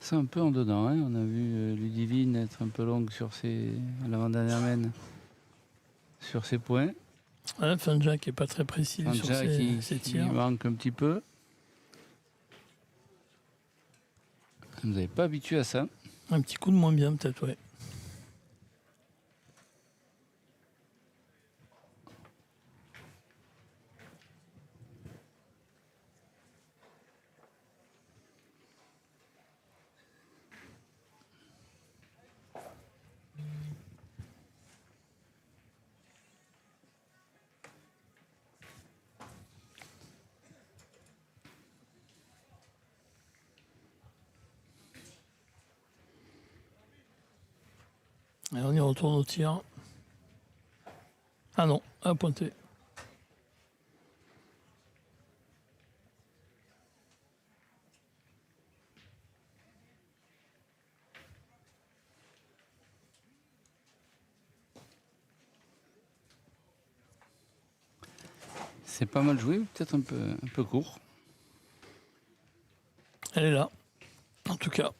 C'est un peu en dedans, hein. On a vu Ludivine être un peu longue sur à l'avant-dernière main sur ses points. Ouais, Fanja qui est pas très précis sur Anja ses qui tirs. manque un petit peu. Vous n'avez pas habitué à ça. Un petit coup de moins bien peut-être, ouais. Et on y retourne au tir. Ah non, à pointer. C'est pas mal joué, peut-être un peu court. Elle est là, en tout cas.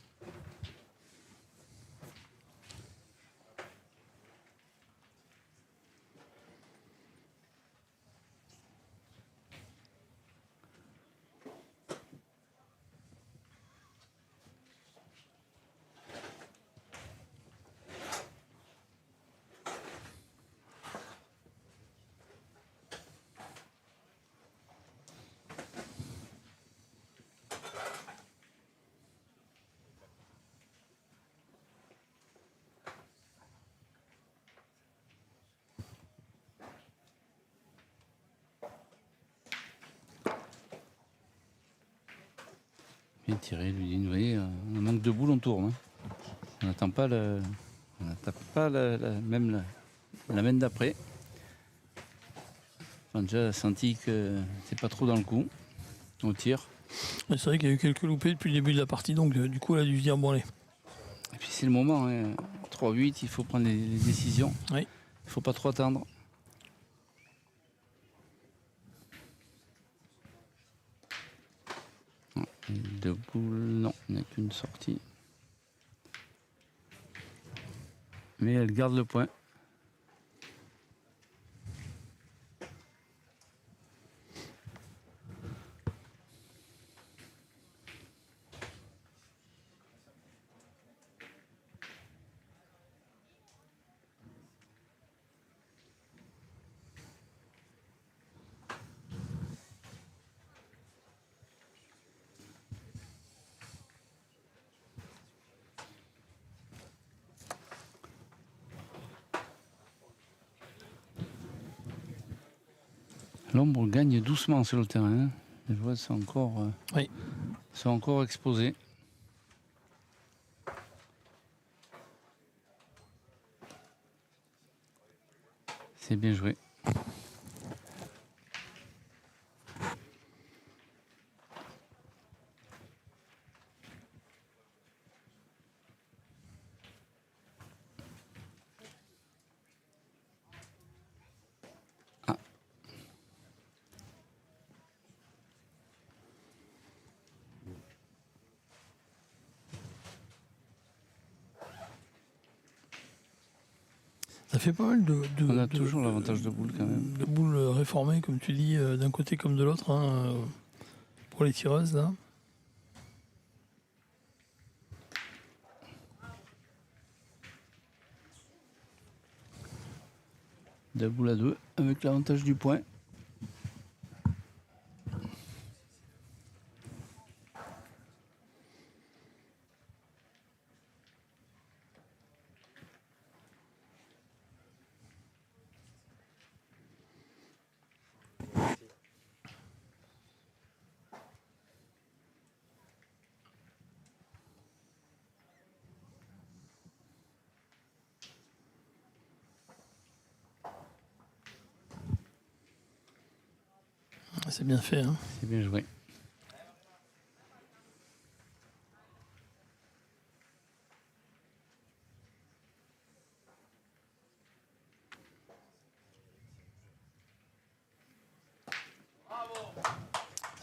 Bien tiré, Ludivine. Vous voyez, on manque de boules, on tourne. Hein. On n'attend pas même la main d'après. On a déjà senti que c'est pas trop dans le coup. On tire. Mais c'est vrai qu'il y a eu quelques loupés depuis le début de la partie, donc du coup, elle a dû se dire bon, allez. Et puis c'est le moment. Hein. 3-8, il faut prendre les décisions. Oui. Il ne faut pas trop attendre. Non, deux boules, non, il n'y a qu'une sortie. Mais elle garde le point. L'ombre gagne doucement sur le terrain. Les joueurs sont encore exposés. C'est bien joué. Ça fait pas mal On a toujours l'avantage de boule quand même. de boules réformées, comme tu dis, d'un côté comme de l'autre, hein, pour les tireuses là. De boule à 2 avec l'avantage du point. C'est bien fait. Hein. C'est bien joué.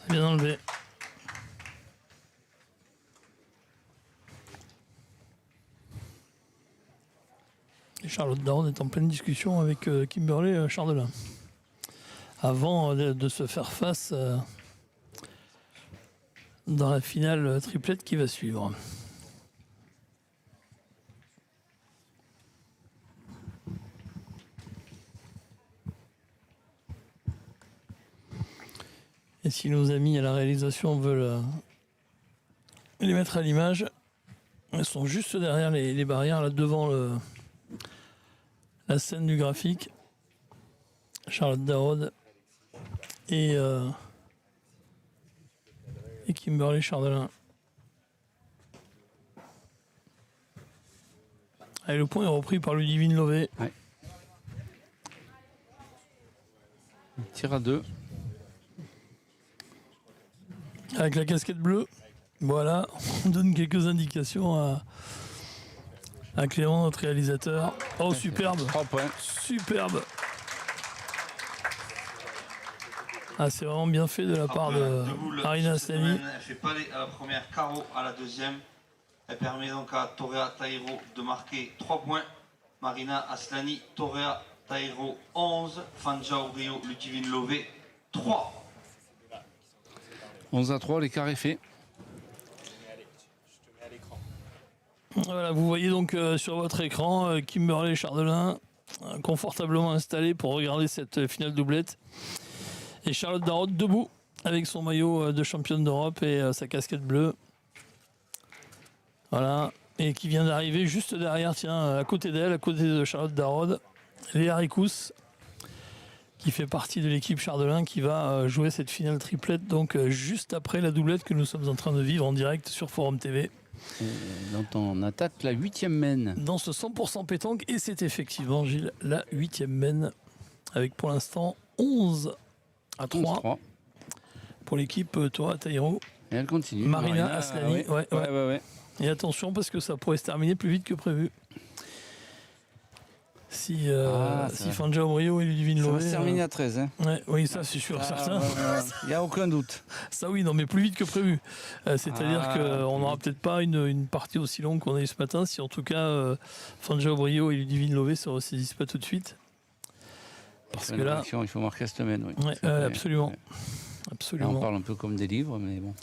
C'est bien enlevé. Et Charlotte Daron est en pleine discussion avec Kimberley Chardelin. Avant de se faire face dans la finale triplette qui va suivre. Et si nos amis à la réalisation veulent les mettre à l'image, elles sont juste derrière les barrières, là devant la scène du graphique. Charlotte Darod et Kimberley Chardelin. Et le point est repris par Ludivine Lové. Ouais. Tir à 2. Avec la casquette bleue. Voilà, on donne quelques indications à Clément, notre réalisateur. Oh, superbe. 3 points. Superbe. Ah, c'est vraiment bien fait de la part de Marina Aslani. Elle fait palais à la première, carreau à la deuxième. Elle permet donc à Torea Tairo de marquer 3 points. Marina Aslani, Torea Tairo 11, Fanjao Rio, Ludivine Lové 3. 11 à 3, l'écart est fait. Voilà, vous voyez donc sur votre écran Kimberley Chardelin confortablement installé pour regarder cette finale doublette. Et Charlotte Darod debout avec son maillot de championne d'Europe et sa casquette bleue. Voilà. Et qui vient d'arriver juste derrière, tiens, à côté d'elle, à côté de Charlotte Darod, Léa Ricous, qui fait partie de l'équipe Chardelin, qui va jouer cette finale triplette, donc juste après la doublette que nous sommes en train de vivre en direct sur Forum TV. Dont on attaque la 8e mène. Dans ce 100% pétanque, et c'est effectivement, Gilles, la 8e mène, avec pour l'instant 11 à 3 11-3. pour l'équipe Torea Tairo. Et elle continue. Marina Aslani. Ouais. Et attention parce que ça pourrait se terminer plus vite que prévu. Si Fanjao Rio et Ludivine Ça Lové. va se terminer à 13. Hein. Oui, ça c'est sûr, certain. Il n'y a aucun doute. Ça oui, non, mais plus vite que prévu. C'est-à-dire qu'on n'aura peut-être pas une partie aussi longue qu'on a eu ce matin, si en tout cas Fanjao Rio et Ludivine Lové ne se ressaisissent pas tout de suite. Parce que là. Il faut marquer cette semaine. Oui. Ouais, absolument. Ouais. Absolument. Là, on parle un peu comme des livres, mais bon.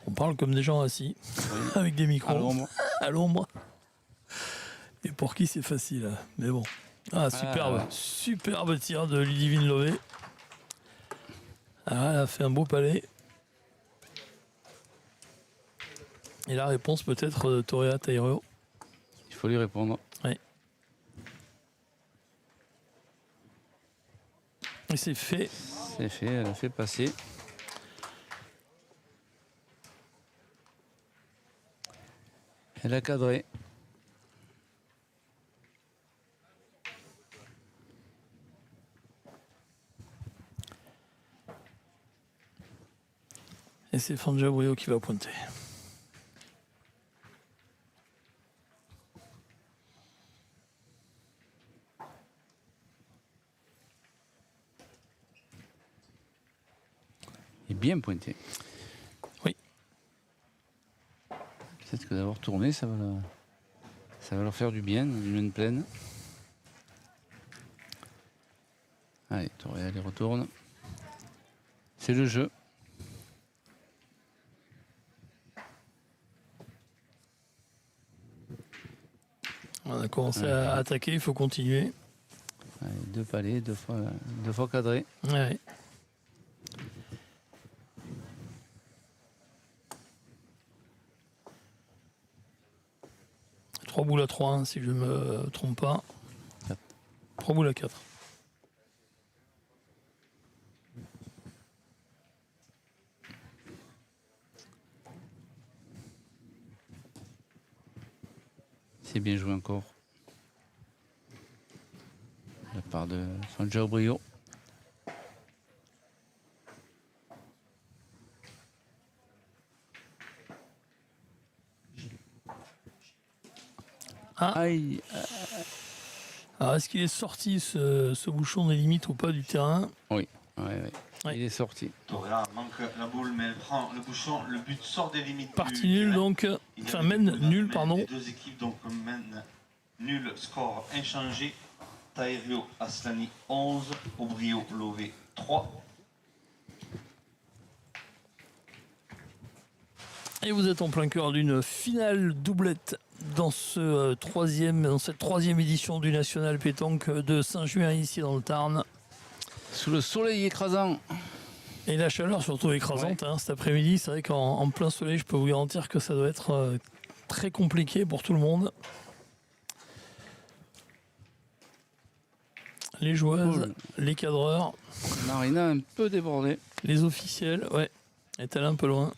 On parle comme des gens assis, Oui. avec des micros. À l'ombre. À l'ombre. Et pour qui c'est facile. Mais bon. Ah, superbe. ouais. Superbe tir de Ludivine Lové. Ah, elle a fait un beau palais. Et la réponse peut-être de Torea Tairo. Il faut lui répondre. Oui. Et c'est fait. C'est fait, elle a fait passer. Elle a cadré. Et c'est Fanja Brio qui va pointer. Il est bien pointé. Oui. Peut-être que d'avoir tourné, ça va leur faire du bien, une main pleine. Allez, Toria, elle retourne. C'est le jeu. On a commencé à attaquer, il faut continuer. Allez, 2 palets, deux fois cadré. Ouais. Trois boules à 3, hein, si je ne me trompe pas. 3 boules à 4. C'est bien joué encore. De la part de Fanja Brio. Ah. Aïe. Alors, est-ce qu'il est sorti ce bouchon des limites ou pas du terrain? Oui, ouais. Ouais. Il est sorti. Toria manque la boule, mais elle prend le bouchon. Le but sort des limites. Partie du nulle terrain. donc. Il y Enfin, avait mène beaucoup nul, de pardon. Les deux équipes donc mènent nul, score inchangé. Taerio Aslani 11, Obrio Lové 3. Et vous êtes en plein cœur d'une finale doublette dans cette troisième édition du National Pétanque de Saint-Juin ici dans le Tarn. Sous le soleil écrasant. Et la chaleur surtout écrasante hein, cet après-midi. C'est vrai qu'en plein soleil, je peux vous garantir que ça doit être très compliqué pour tout le monde. Les joueuses, les cadreurs, Marina un peu débordée. les officiels, ouais, est allée un peu loin.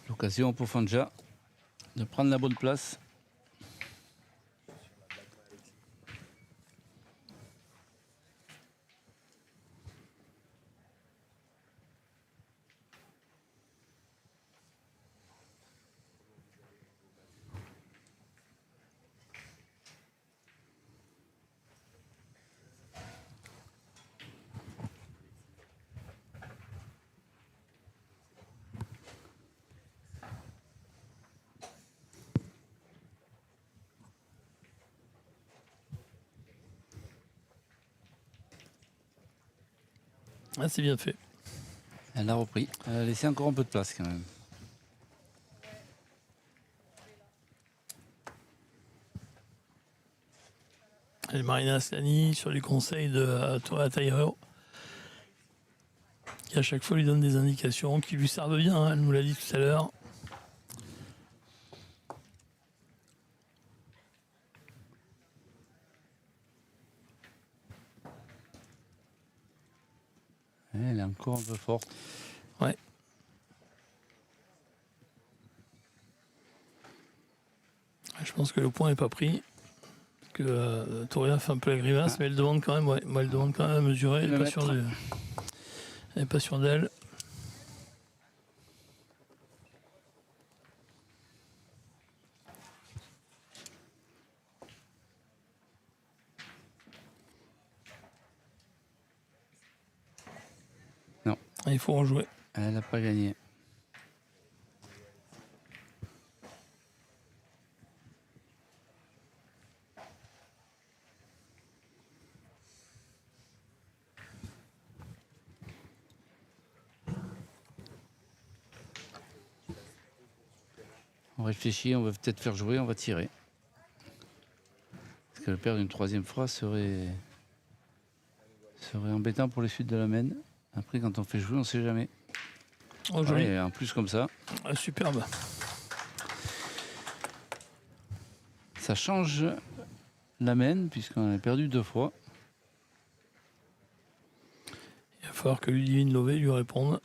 L'occasion pour Fanja de prendre la bonne place. Ah, c'est bien fait. Elle a repris. Elle a laissé encore un peu de place quand même. Et Marina Aslani sur les conseils de Toria Taireo, qui à chaque fois lui donne des indications qui lui servent bien, hein, elle nous l'a dit tout à l'heure. Elle est encore un peu forte. Ouais. Je pense que le point n'est pas pris. Que Toria fait un peu la grimace, mais elle demande quand même, ouais, moi, elle demande quand même à mesurer. Elle n'est pas sûre de- elle est pas sûre d'elle. Non. Il faut en jouer. Elle n'a pas gagné. On réfléchit, on va peut-être faire jouer, on va tirer. Parce que le perdre une troisième fois serait embêtant pour les suites de la main. Après, quand on fait jouer, on ne sait jamais. Oh, joli. Ouais, en plus comme ça, Ah, superbe. ça change la main puisqu'on a perdu 2 fois. Il va falloir que Ludivine Lové lui réponde.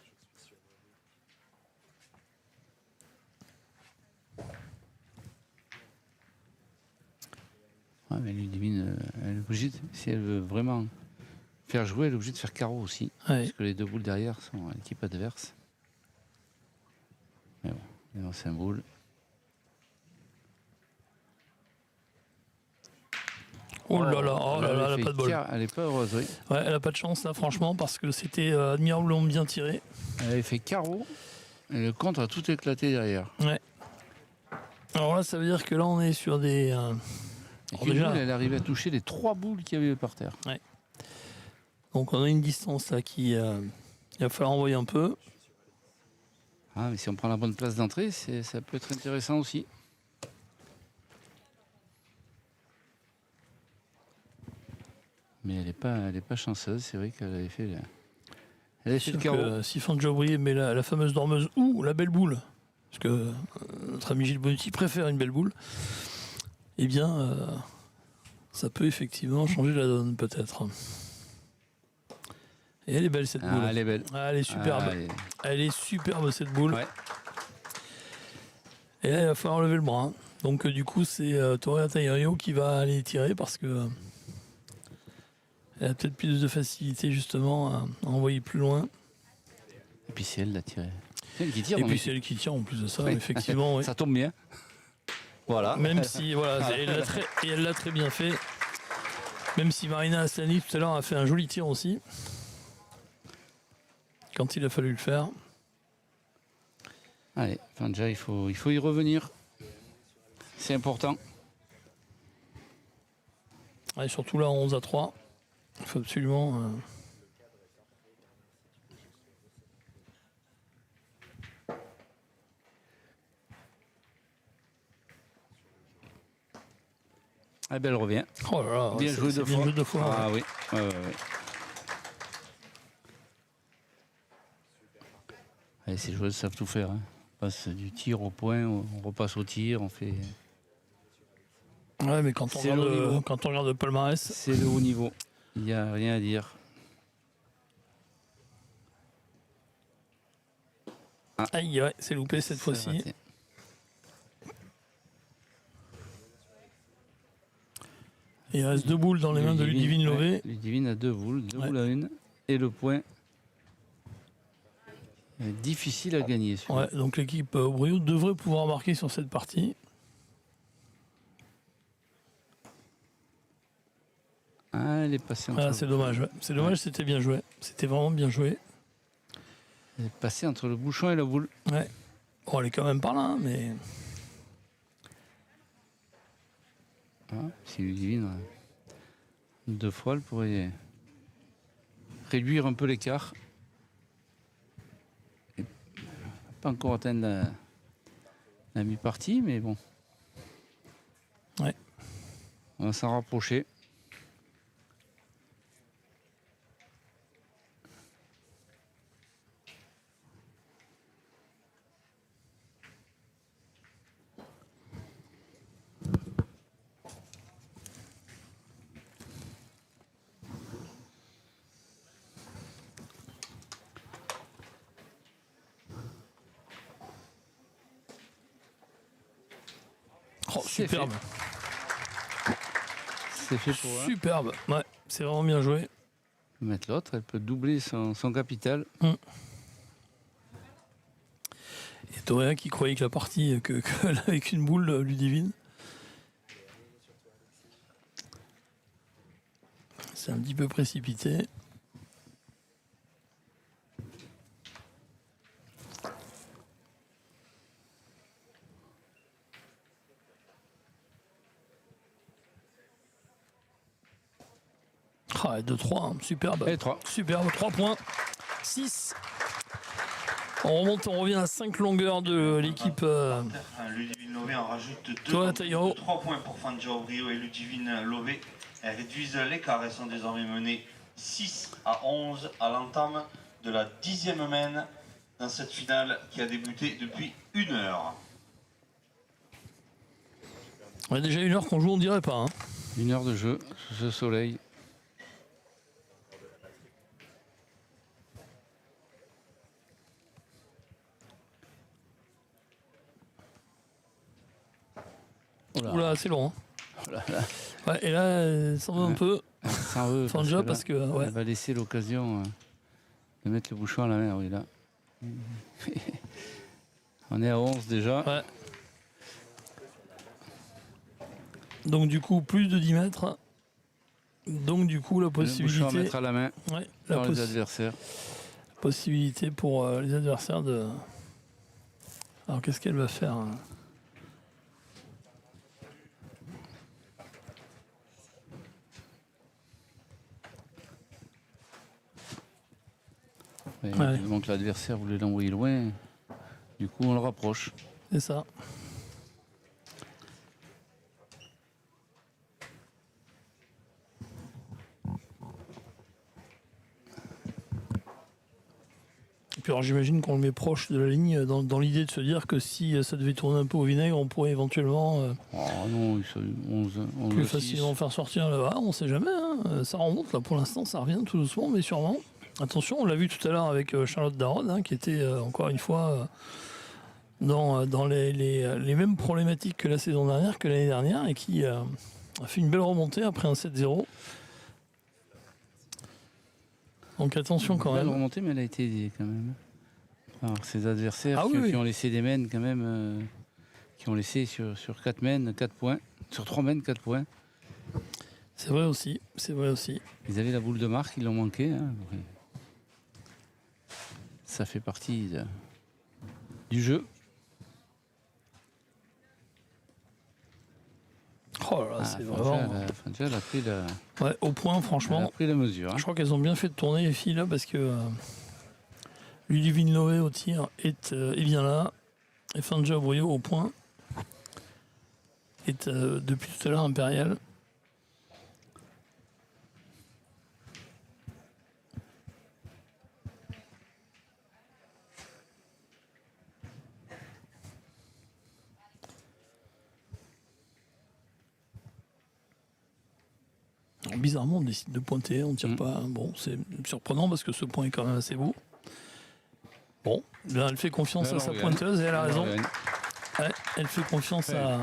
Ouais, mais Ludivine, elle est obligée, si elle veut vraiment faire jouer, elle est obligée de faire carreau aussi. Ouais. Parce que les deux boules derrière sont à l'équipe adverse. Mais bon, c'est un boule. Oh là là, oh là là, elle a pas de bol. Elle est pas heureuse, oui. Ouais, elle a pas de chance là, franchement, parce que c'était admirablement bien tiré. Elle avait fait carreau. Et le contre a tout éclaté derrière. Ouais. Alors là, ça veut dire que là, on est sur des. Et alors qu'une déjà, boule, elle arrivait à toucher les 3 boules qu'il y avait par terre. donc on a une distance là qui. Il va falloir envoyer un peu. Ah, mais si on prend la bonne place d'entrée, ça peut être intéressant aussi. Mais elle n'est pas chanceuse, c'est vrai qu'elle avait fait, elle avait fait le Sûr carreau. que si Fanjo Brié met la fameuse dormeuse ou la belle boule, parce que notre ami Gilles Bonetti préfère une belle boule, eh bien, ça peut effectivement changer la donne, peut-être. Et elle est belle, cette boule. Elle est belle. Ah, elle est superbe. Elle est superbe, cette boule. Ouais. Et là, il va falloir lever le bras. Hein. Donc, du coup, c'est Torea Tairio qui va aller tirer parce que elle a peut-être plus de facilité, justement, à envoyer plus loin. Et puis c'est elle la tirée. C'est elle qui tire. Et non, puis, mais- c'est elle qui tire en plus de ça, Oui. effectivement. Oui. Ça tombe bien. Voilà. Même si, voilà, elle l'a très bien fait. Même si Marina Aslani, tout à l'heure, a fait un joli tir aussi. Quand il a fallu le faire. Allez, enfin, déjà, il faut y revenir. C'est important. Et surtout là, 11-3. Il faut absolument. Ah ben, elle revient. Oh là là, Bien joué c'est deux bien fois. joué deux fois. Ouais. Ah oui. Ouais. Allez, ces joueuses savent tout faire. Hein. On passe du tir au point, on repasse au tir, on fait. Ouais, mais quand on, C'est le regarde, niveau. quand on regarde le palmarès, C'est le haut niveau. Il n'y a rien à dire. aïe, ouais, c'est loupé cette C'est fois-ci. raté. Il reste 2 boules dans les mains de Ludivine Lové. Ouais, Ludivine a 2 boules, 2 Ouais. boules à 1. Et le point est difficile à gagner. celui-là. Ouais, donc l'équipe Brio devrait pouvoir marquer sur cette partie. Ah, elle est passée entre, Ah, c'est dommage. Ouais. C'est dommage, c'était bien joué. C'était vraiment bien joué. elle est passée entre le bouchon et la boule. Ouais. Bon, elle est quand même par là, hein, mais. Ah, si Ludivine, 2 fois, elle pourrait réduire un peu l'écart. Et pas encore atteindre la mi-partie, mais bon. Ouais. On va s'en rapprocher. Oh, C'est superbe. C'est fait pour elle. Superbe. Ouais, c'est vraiment bien joué. Elle peut mettre l'autre, elle peut doubler son capital. Et Toréa qui croyait que la partie, qu'elle avait qu'une boule, Ludivine. C'est un petit peu précipité. Ah, 2-3, hein, superbe. Et 3. Superbe, 3 points. 6. On remonte, on revient à 5 longueurs de l'équipe. Ludivine Lové en rajoute 2. Toi, Taïro. 3 points pour Fanjo Brio et Ludivine Lové. Elles réduisent l'écart et sont désormais menées 6-11 à l'entame de la 10e main dans cette finale qui a débuté depuis 1 heure. On a déjà 1 heure qu'on joue, on dirait pas. Hein. 1 heure de jeu sous ce soleil. Oula, c'est long. Hein. Ouais, et là, ça va un peu. Ça en veut, Enfin, parce déjà, que là, parce que. Ouais. elle va laisser l'occasion de mettre le bouchon à la mer, oui, là. On est à 11 déjà. Ouais. Donc, du coup, plus de 10 mètres. Donc, du coup, la Le bouchon à possibilité. mettre à la main Ouais, la par les adversaires. possibilité pour les adversaires de. Alors, qu'est-ce qu'elle va faire hein Et Ouais. donc l'adversaire voulait l'envoyer loin. Du coup, on le rapproche. C'est ça. Et puis alors j'imagine qu'on le met proche de la ligne dans l'idée de se dire que si ça devait tourner un peu au vinaigre, on pourrait éventuellement Oh non, ils sont 11, 11 plus 6. facilement faire sortir le. Ah, on sait jamais, hein. Ça remonte là pour l'instant, ça revient tout doucement mais sûrement. Attention, on l'a vu tout à l'heure avec Charlotte Darod, hein, qui était encore une fois dans les mêmes problématiques que la saison dernière, que l'année dernière, et qui a fait une belle remontée après un 7-0. Donc attention quand Elle a même. remonté, mais elle a été aidée quand même. Alors, ses adversaires Ah qui, oui, qui oui. ont laissé des mènes quand même, qui ont laissé sur 4 mènes 4 points, sur 3 mènes 4 points. C'est vrai aussi, c'est vrai aussi. Ils avaient la boule de marque, ils l'ont manqué. Hein. Ça fait partie du jeu. Oh là là, c'est vraiment. Fanja, elle a pris la, Ouais, au point, elle a franchement. pris la mesure. Hein. Je crois qu'elles ont bien fait de tourner les filles là parce que Ludivine Lové au tir est bien là. Et Fanja Brouillot au point est depuis tout à l'heure impérial. Alors, bizarrement, on décide de pointer, on ne tire pas. Bon, c'est surprenant parce que ce point est quand même assez beau. Bon, là, elle fait confiance à sa pointeuse et elle a raison. Ouais, elle fait confiance à.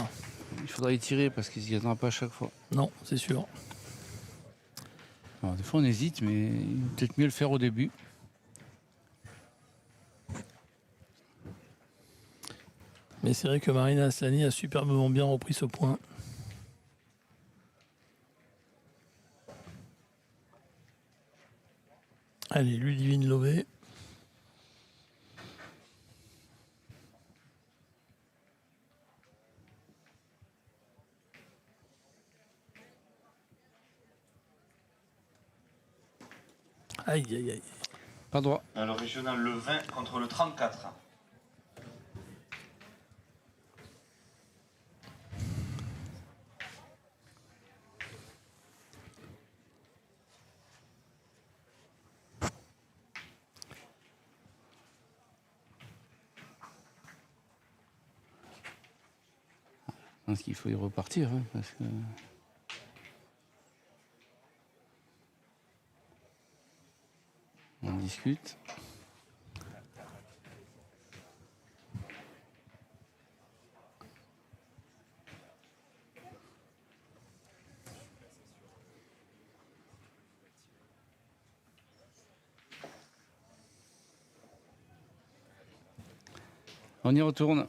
Il faudra y tirer parce qu'ils n'y attendent pas à chaque fois. Non, c'est sûr. Alors, des fois on hésite, mais il vaut peut-être mieux le faire au début. Mais c'est vrai que Marina Aslani a superbement bien repris ce point. Allez, Ludivine Lové. Aïe, aïe, aïe. Pas droit. Le régional le 20 contre le 34. Je pense qu'il faut y repartir. Hein, parce que... On discute. On y retourne.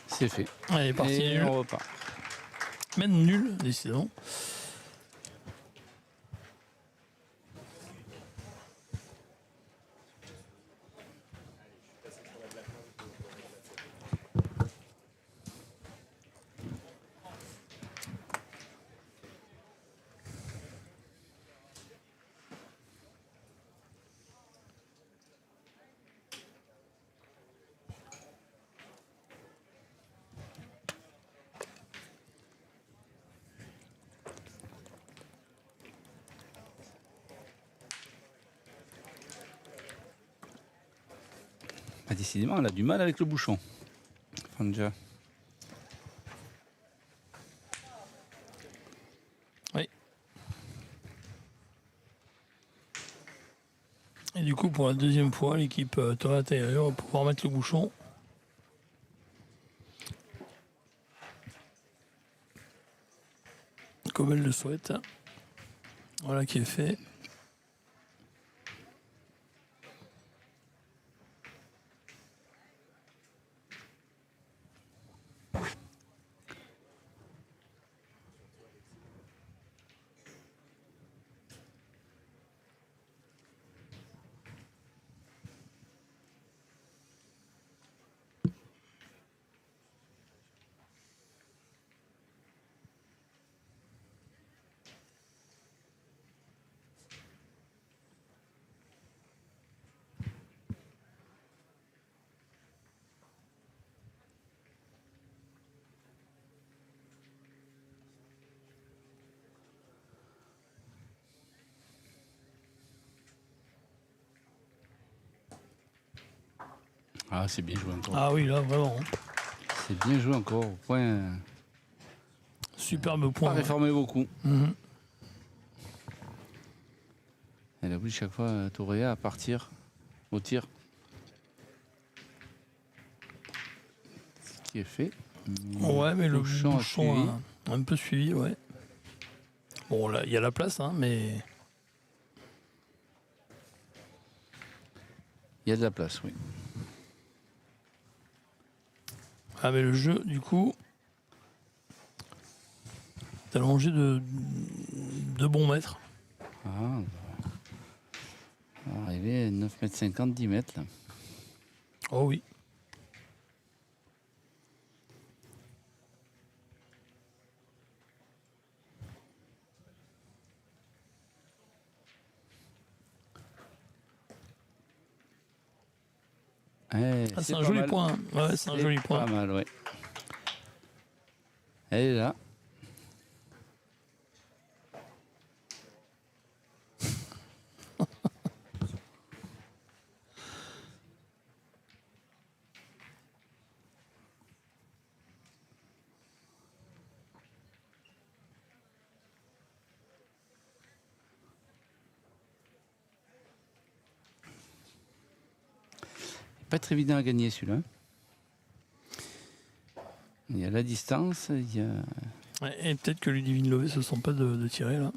C'est fait. Allez, parti Et nul. on repart. Même nul, décidément. Ah, décidément, elle a du mal avec le bouchon. Fanja. Et du coup, pour la deuxième fois, l'équipe Toyota va pouvoir mettre le bouchon. Comme elle le souhaite. Voilà qui est fait. Ah, c'est bien joué encore. Ah oui, là, vraiment. C'est bien joué encore. Au point. Superbe Pas point. réformé beaucoup. Mhm. Elle oblige chaque fois Toréa à partir au tir. Ce qui est fait. Ouais, mais le Bouchon a bouchon suivi. a un peu suivi, ouais. Bon, là, il y a la place, hein, mais... Il y a de la place, oui. Ah, mais le jeu, du coup... est allongé de bons mètres. Ah, on va arriver à 9,50 m, 10 mètres. Là. Oh oui. Ah, c'est un joli mal. point. Hein. Ouais, c'est un joli point. Pas mal, ouais. Elle est là. Pas très évident à gagner celui-là. Il y a la distance, il y a... Ouais, et peut-être que Ludivine Lové se sent pas de tirer là.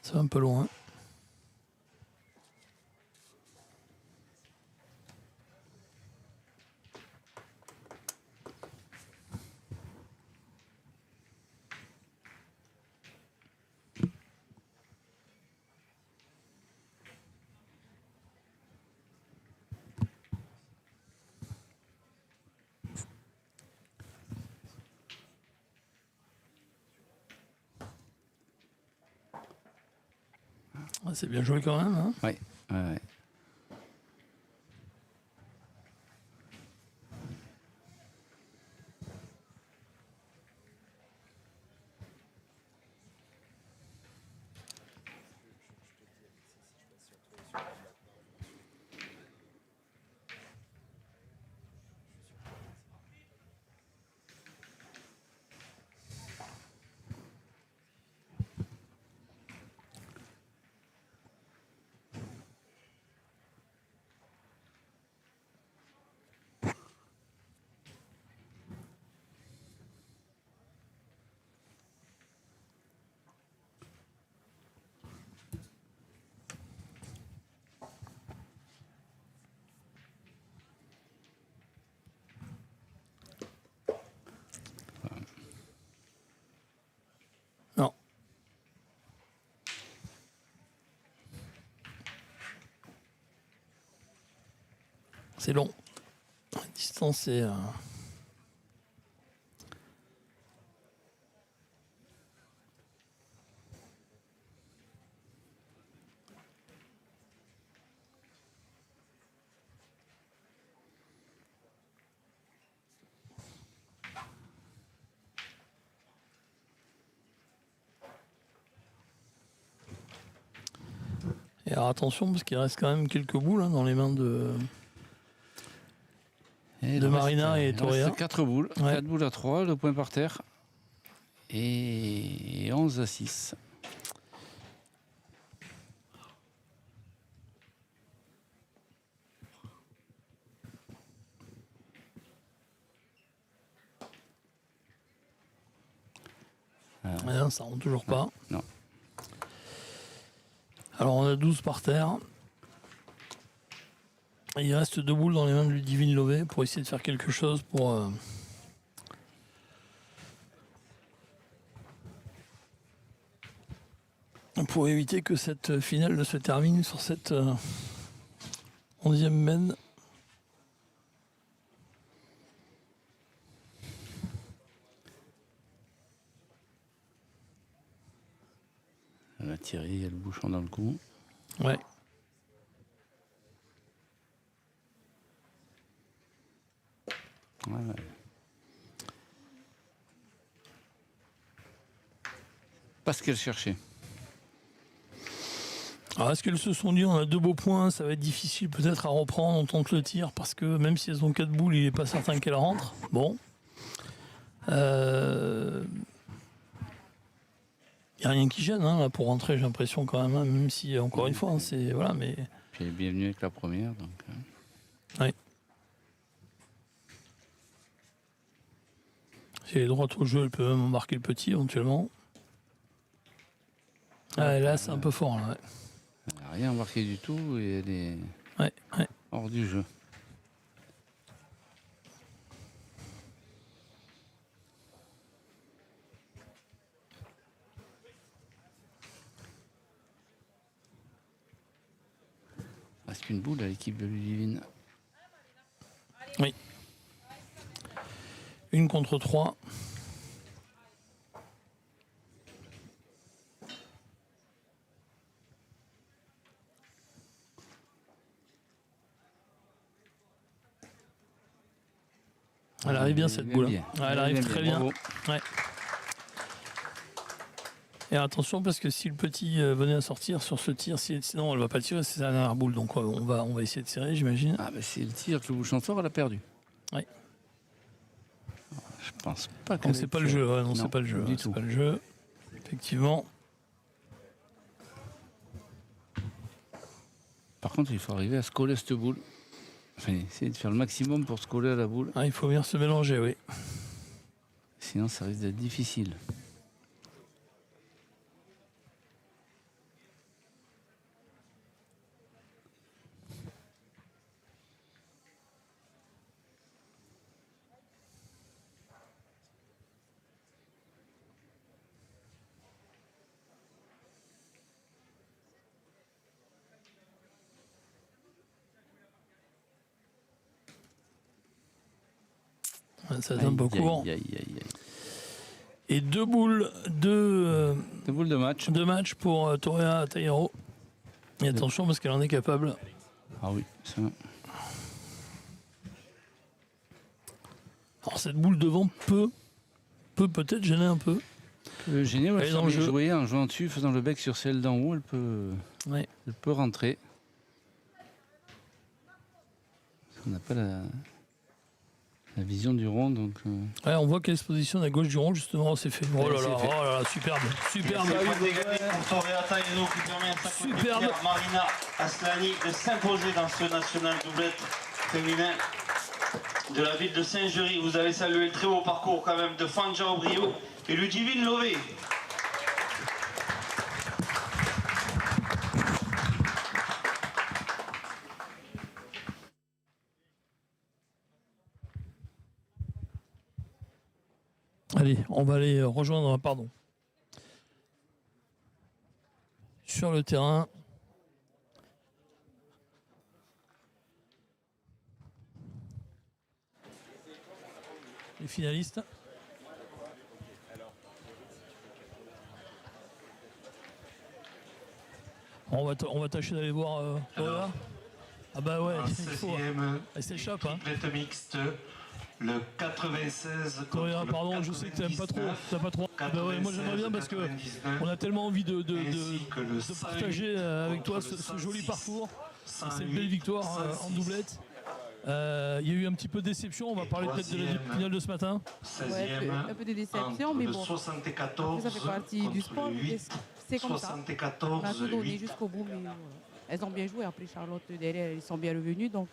C'est un peu loin. Ah, c'est bien joué quand même. Hein. Ouais, ouais, ouais. Non. C'est long. La distance est... Et alors attention, parce qu'il reste quand même quelques boules hein, dans les mains de Marina et Toréa. 4 boules, Ouais. 4 boules à 3, le point par terre. Et 11 à 6. Non, ça rentre toujours pas. Non. Alors on a 12 par terre. Et il reste 2 boules dans les mains de Ludivine Lové pour essayer de faire quelque chose pour éviter que cette finale ne se termine sur cette 11e mène. Elle a tiré, il y a le bouchon dans le cou. Ouais. Ouais. Pas ce qu'elle cherchait. Alors est-ce qu'elles se sont dit on a 2 beaux points, ça va être difficile peut-être à reprendre, on tente le tir parce que même si elles ont 4 boules, il n'est pas certain qu'elles rentrent. Bon. Il n'y a rien qui gêne là, pour rentrer, j'ai l'impression quand même, même si encore une fois, c'est voilà, mais. Puis elle est bienvenue avec la première. Donc, Oui. Si elle est droite au jeu, elle peut même marquer le petit éventuellement. Ah, là, c'est un peu fort. Là, ouais. elle n'a rien marqué du tout et elle est Ouais. hors du jeu. Il reste qu'une boule à l'équipe de Ludivine. Oui. 1 contre 3. Elle arrive bien cette boule. Bien. Ouais, elle arrive très bien. Bravo. Ouais. Et attention parce que si le petit venait à sortir sur ce tir, sinon elle va pas tirer, c'est sa dernière boule. Donc on va essayer de tirer, j'imagine. Ah, mais c'est le tir que le bouchon sort, elle a perdu. Oui. Je pense pas Non, qu'elle c'est ait pas le tiré. jeu. Ouais, non, Non, c'est pas le jeu. du Ouais, tout. c'est pas le jeu. Effectivement. Par contre, il faut arriver à se coller à cette boule. Enfin, essayer de faire le maximum pour se coller à la boule. Ah, il faut bien se mélanger, oui. Sinon, ça risque d'être difficile. Ouais, ça c'est un peu court. Aïe, aïe, aïe, aïe. Et 2 boules, 2 Deux boules de match. matchs pour Torea Tairo. Et attention parce qu'elle en est capable. Ah oui, ça. Alors cette boule devant peut peut-être gêner un peu. Génial, Elle est dans le jeu. jouer en jouant dessus, faisant le bec sur celle d'en haut, Ouais. elle peut rentrer. On n'a pas la vision du rond, donc. Ouais, on voit qu'elle se positionne à gauche du rond, justement, c'est fait. Oh là là, oh là là, superbe, superbe. C'est pas dégagé pour Torea Tairo qui permet à sa Superbe. coéquipière Marina Aslani de s'imposer dans ce national doublette féminin de la ville de Saint-Jury. Vous avez salué le très beau parcours quand même de Fanja Obrio et Ludivine Lové. Allez, on va aller rejoindre, pardon, sur le terrain. Les finalistes. On va tâcher d'aller voir Torea. Ah bah ouais, En il faut. 16e Elle s'échappe, hein. triplette mixte, le 96 contre Torea, le pardon, je sais que t'aimes pas trop. 99, T'as pas trop. Bah ouais, moi j'aimerais bien parce que 99, on a tellement envie de ainsi que le partager avec toi contre ce le joli 106, parcours, 108, cette belle victoire en 106, doublette. Il y a eu un petit peu de déception, on va parler peut-être de la troisième. finale de ce matin. 16e, un peu de déception, entre mais le bon, 74 ça fait partie du contre sport. le 8, C'est comme ça. On a 74, tout donné 8. jusqu'au bout, mais elles ont bien joué. Après, Charlotte, derrière, ils sont bien revenus. Donc,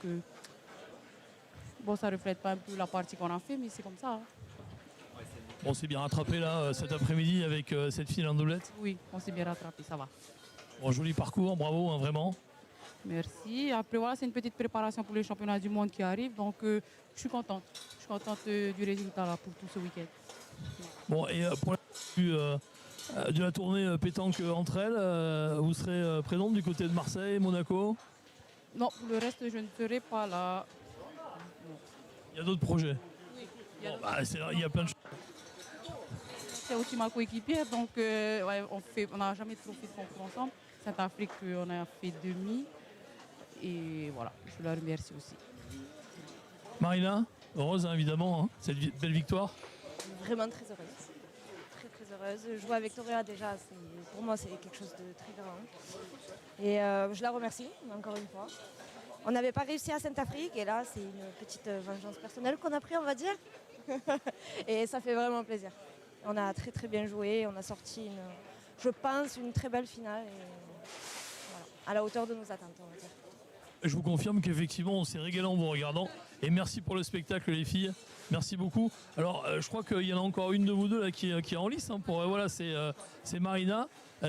bon, ça ne reflète pas un peu la partie qu'on a fait, mais c'est comme ça. Hein. On s'est bien rattrapé là cet après-midi avec cette finale en doublette. Oui, on s'est bien rattrapé, ça va. Bon, joli parcours, bravo, hein, vraiment. Merci. Après, voilà, c'est une petite préparation pour les championnats du monde qui arrivent. Donc, je suis contente. Je suis contente du résultat là, pour tout ce week-end. Bon, et pour de la tournée pétanque entre elles, vous serez présente du côté de Marseille, Monaco? Non, pour le reste, je ne serai pas là. Il y a d'autres projets? Oui, Bon, bah, il y a plein de choses. c'est aussi ma coéquipière, donc ouais, on n'a jamais trop fait de concours ensemble. Saint-Afrique, on a fait demi. Et voilà, je la remercie aussi. Marina, heureuse hein, évidemment, hein, cette belle victoire. Vraiment très heureuse. Très très heureuse. Jouer avec Toréa déjà, pour moi c'est quelque chose de très grand. Et je la remercie encore une fois. On n'avait pas réussi à Saint-Afrique et là c'est une petite vengeance personnelle qu'on a pris on va dire. Et ça fait vraiment plaisir. On a très très bien joué, on a sorti je pense une très belle finale et voilà, à la hauteur de nos attentes on va dire. Je vous confirme qu'effectivement on s'est régalé en vous regardant et merci pour le spectacle les filles, merci beaucoup. Alors je crois qu'il y en a encore une de vous deux là qui est en lice, hein, voilà, c'est Marina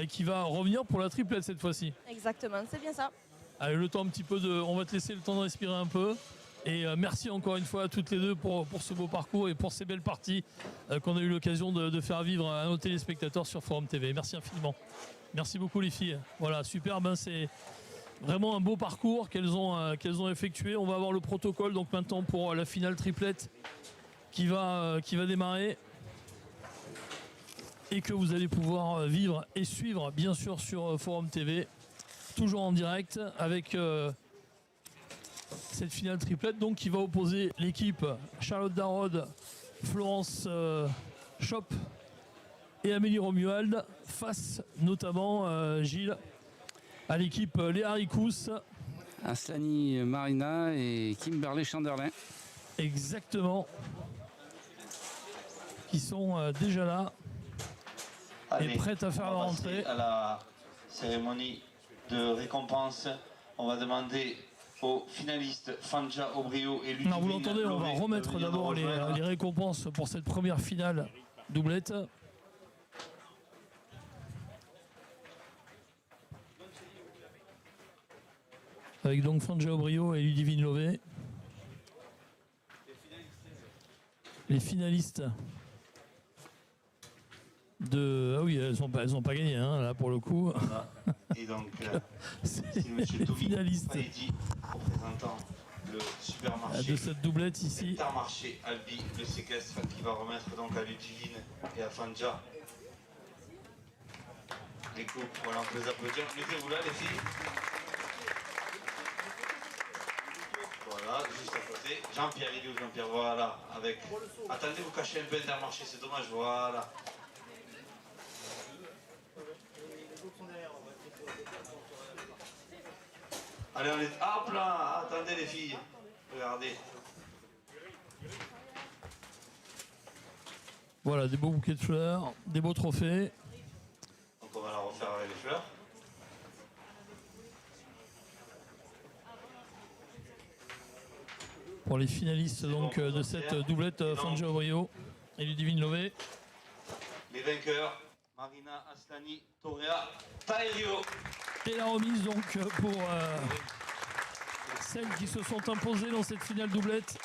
qui va revenir pour la triplette cette fois-ci. Exactement, c'est bien ça. Allez, le temps un petit peu on va te laisser le temps de respirer un peu. Et merci encore une fois à toutes les deux pour ce beau parcours et pour ces belles parties qu'on a eu l'occasion de faire vivre à nos téléspectateurs sur Forum TV. Merci infiniment. Merci beaucoup les filles. Voilà, superbe, hein, c'est vraiment un beau parcours qu'elles ont effectué. On va avoir le protocole donc maintenant pour la finale triplette qui va démarrer et que vous allez pouvoir vivre et suivre bien sûr sur Forum TV, toujours en direct avec cette finale triplette donc qui va opposer l'équipe Charlotte Darod, Florence Chop et Amélie Romuald face notamment Gilles à l'équipe Léa Ricous, Aslani Marina et Kimberley Chanderlin. Exactement, qui sont déjà là. Allez, et prêtes à faire leur on va passer entrée. à la cérémonie de récompense. On va demander aux finalistes Fanja Obrio et Ludivine Non, vous l'entendez, on va Lové remettre de venir nous d'abord les rejoindre. récompenses pour cette première finale doublette. Avec donc Fanja Obrio et Ludivine Lové. Les finalistes de... Ah oui, elles ont pas gagné, hein, là pour le coup. Voilà. Et donc, C'est c'est M. les Tovi finalistes Faïdi, représentant le supermarché de cette doublette ici. Intermarché Albi, le séquestre, qui va remettre donc à Ludivine et à Fanja les coupes. Voilà, on peut les applaudir. Mettez-vous là, les filles. Voilà, juste à côté. Jean-Pierre, il est où Jean-Pierre? Voilà, avec... Attendez, vous cachez un peu Intermarché, c'est dommage, voilà. Allez, on est... Hop là, attendez les filles. Regardez. Voilà, des beaux bouquets de fleurs, des beaux trophées. Donc on va la refaire avec les fleurs. Pour les finalistes donc de cette doublette Fanja Obrio et Ludivine Lové. Les vainqueurs, Marina Aslani, Toréa, Taerio. Et la remise donc pour celles qui se sont imposées dans cette finale doublette.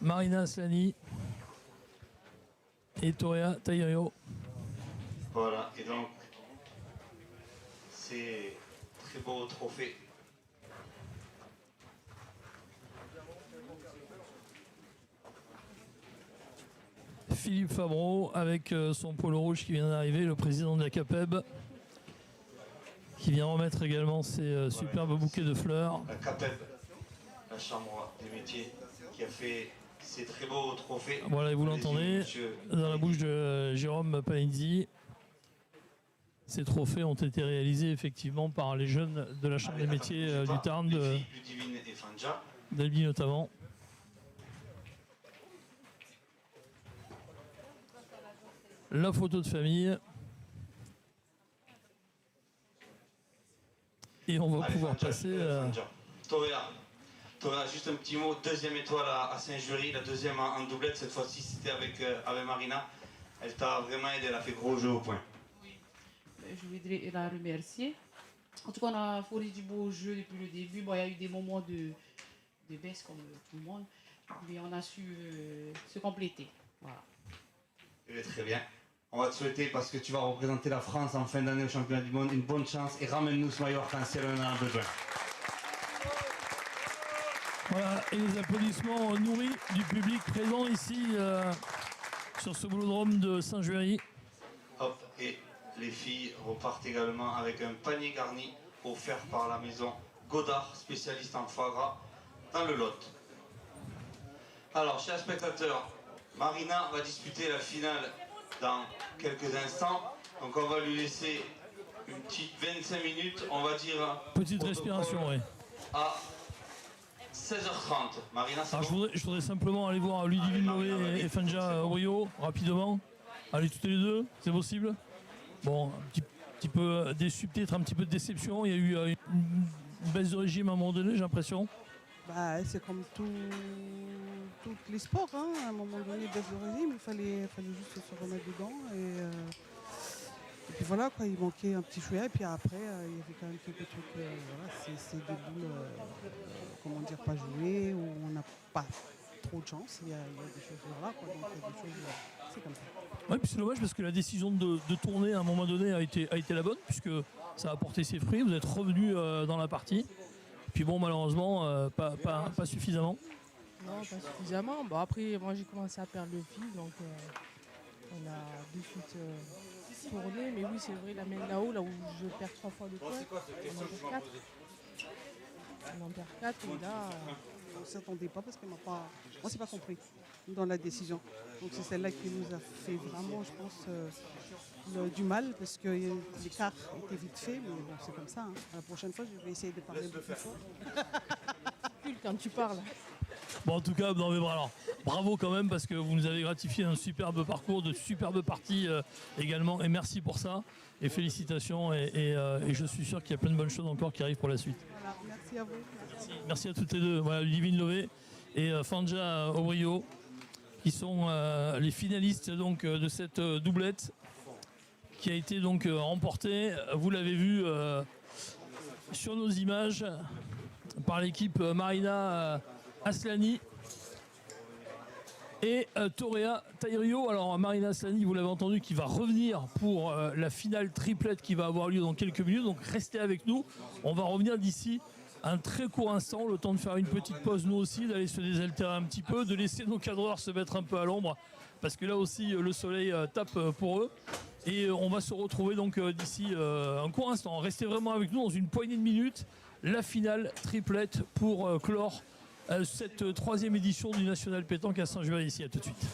Marina Aslani et Toréa Taïrio. Voilà, et donc, c'est très beau trophée. Philippe Fabreau avec son polo rouge qui vient d'arriver, le président de la CAPEB, qui vient remettre également ses superbes bouquets de fleurs. La CAPEB, la Chambre des métiers, qui a fait ces très beaux trophées. Voilà, et vous Les l'entendez monsieur dans la bouche de Jérôme Panizzi. Ces trophées ont été réalisés effectivement par les jeunes de la Chambre Allez, des métiers attends, bougez du pas. Tarn, Les filles, Ludivine et Fanja. d'Albi notamment. La photo de famille. Et on va Allez, pouvoir Fanja, passer Fanja. Toréa. Toréa, juste un petit mot, deuxième étoile à Saint-Jury, la deuxième en doublette, cette fois-ci c'était avec Marina. Elle t'a vraiment aidé, elle a fait gros jeu au point. Je voudrais la remercier. En tout cas, on a fourni du beau jeu depuis le début. Bon, il y a eu des moments de baisse comme tout le monde, mais on a su se compléter. Voilà. Très bien. On va te souhaiter, parce que tu vas représenter la France en fin d'année au championnat du monde, une bonne chance et ramène-nous ce maillot arc-en-ciel, on en a besoin. Voilà, et les applaudissements nourris du public présent ici sur ce boulodrome de Saint-Juéry. Hop, et les filles repartent également avec un panier garni offert par la maison Godard, spécialiste en foie gras, dans le Lot. Alors, chers spectateurs, Marina va disputer la finale dans quelques instants. Donc on va lui laisser une petite 25 minutes, on va dire... Petite respiration, oui. À 16h30. Marina, c'est Alors bon je voudrais simplement aller voir Ludivine Lové et Fanja Orio rapidement. Allez, toutes les deux, c'est possible? Bon, un petit peu déçu, peut-être un petit peu de déception. Il y a eu une baisse de régime à un moment donné, j'ai l'impression. Bah, c'est comme tous les sports, hein. À un moment donné, baisse de régime, il fallait juste se remettre dedans. Et puis voilà, quoi, il manquait un petit chouïa. Et puis après, il y avait quand même quelques trucs, voilà, c'est des boules, comment dire, pas jouées, où on n'a pas trop de chance. Il y a des choses, voilà, quoi, donc il y a des choses, c'est comme ça. Oui, puis c'est dommage parce que la décision de tourner à un moment donné a été la bonne, puisque ça a porté ses fruits. Vous êtes revenu dans la partie. Puis bon, malheureusement, pas suffisamment. Non, pas suffisamment. Bon, après, moi j'ai commencé à perdre le fil, donc on a de suite tourné. Mais oui, c'est vrai, la main là-haut, là où je perds 3 fois le poids, on en perd 4. On en perd 4 et là... On ne s'attendait pas parce qu'on ne s'est pas compris dans la décision. Donc c'est celle-là qui nous a fait vraiment, je pense, du mal parce que l'écart était vite fait. Mais bon, c'est comme ça. Hein. La prochaine fois, je vais essayer de parler un peu plus fort. Quand tu parles. Bon, en tout cas, non, mais bon, alors, bravo quand même parce que vous nous avez gratifié un superbe parcours, de superbes parties également. Et merci pour ça. Et félicitations. Et je suis sûr qu'il y a plein de bonnes choses encore qui arrivent pour la suite. Voilà, merci à vous. Merci à toutes les deux. Voilà, Ludivine Lové et Fanja Obrio qui sont les finalistes donc, de cette doublette qui a été donc remportée. Vous l'avez vu sur nos images par l'équipe Marina Aslani et Toréa Tairio. Alors Marina Aslani, vous l'avez entendu, qui va revenir pour la finale triplette qui va avoir lieu dans quelques minutes. Donc restez avec nous. On va revenir d'ici un très court instant, le temps de faire une petite pause nous aussi, d'aller se désaltérer un petit peu, de laisser nos cadreurs se mettre un peu à l'ombre, parce que là aussi le soleil tape pour eux. Et on va se retrouver donc d'ici un court instant. Restez vraiment avec nous dans une poignée de minutes. La finale triplette pour clore cette 3e édition du National Pétanque à Saint-Juéry. Ici, à tout de suite.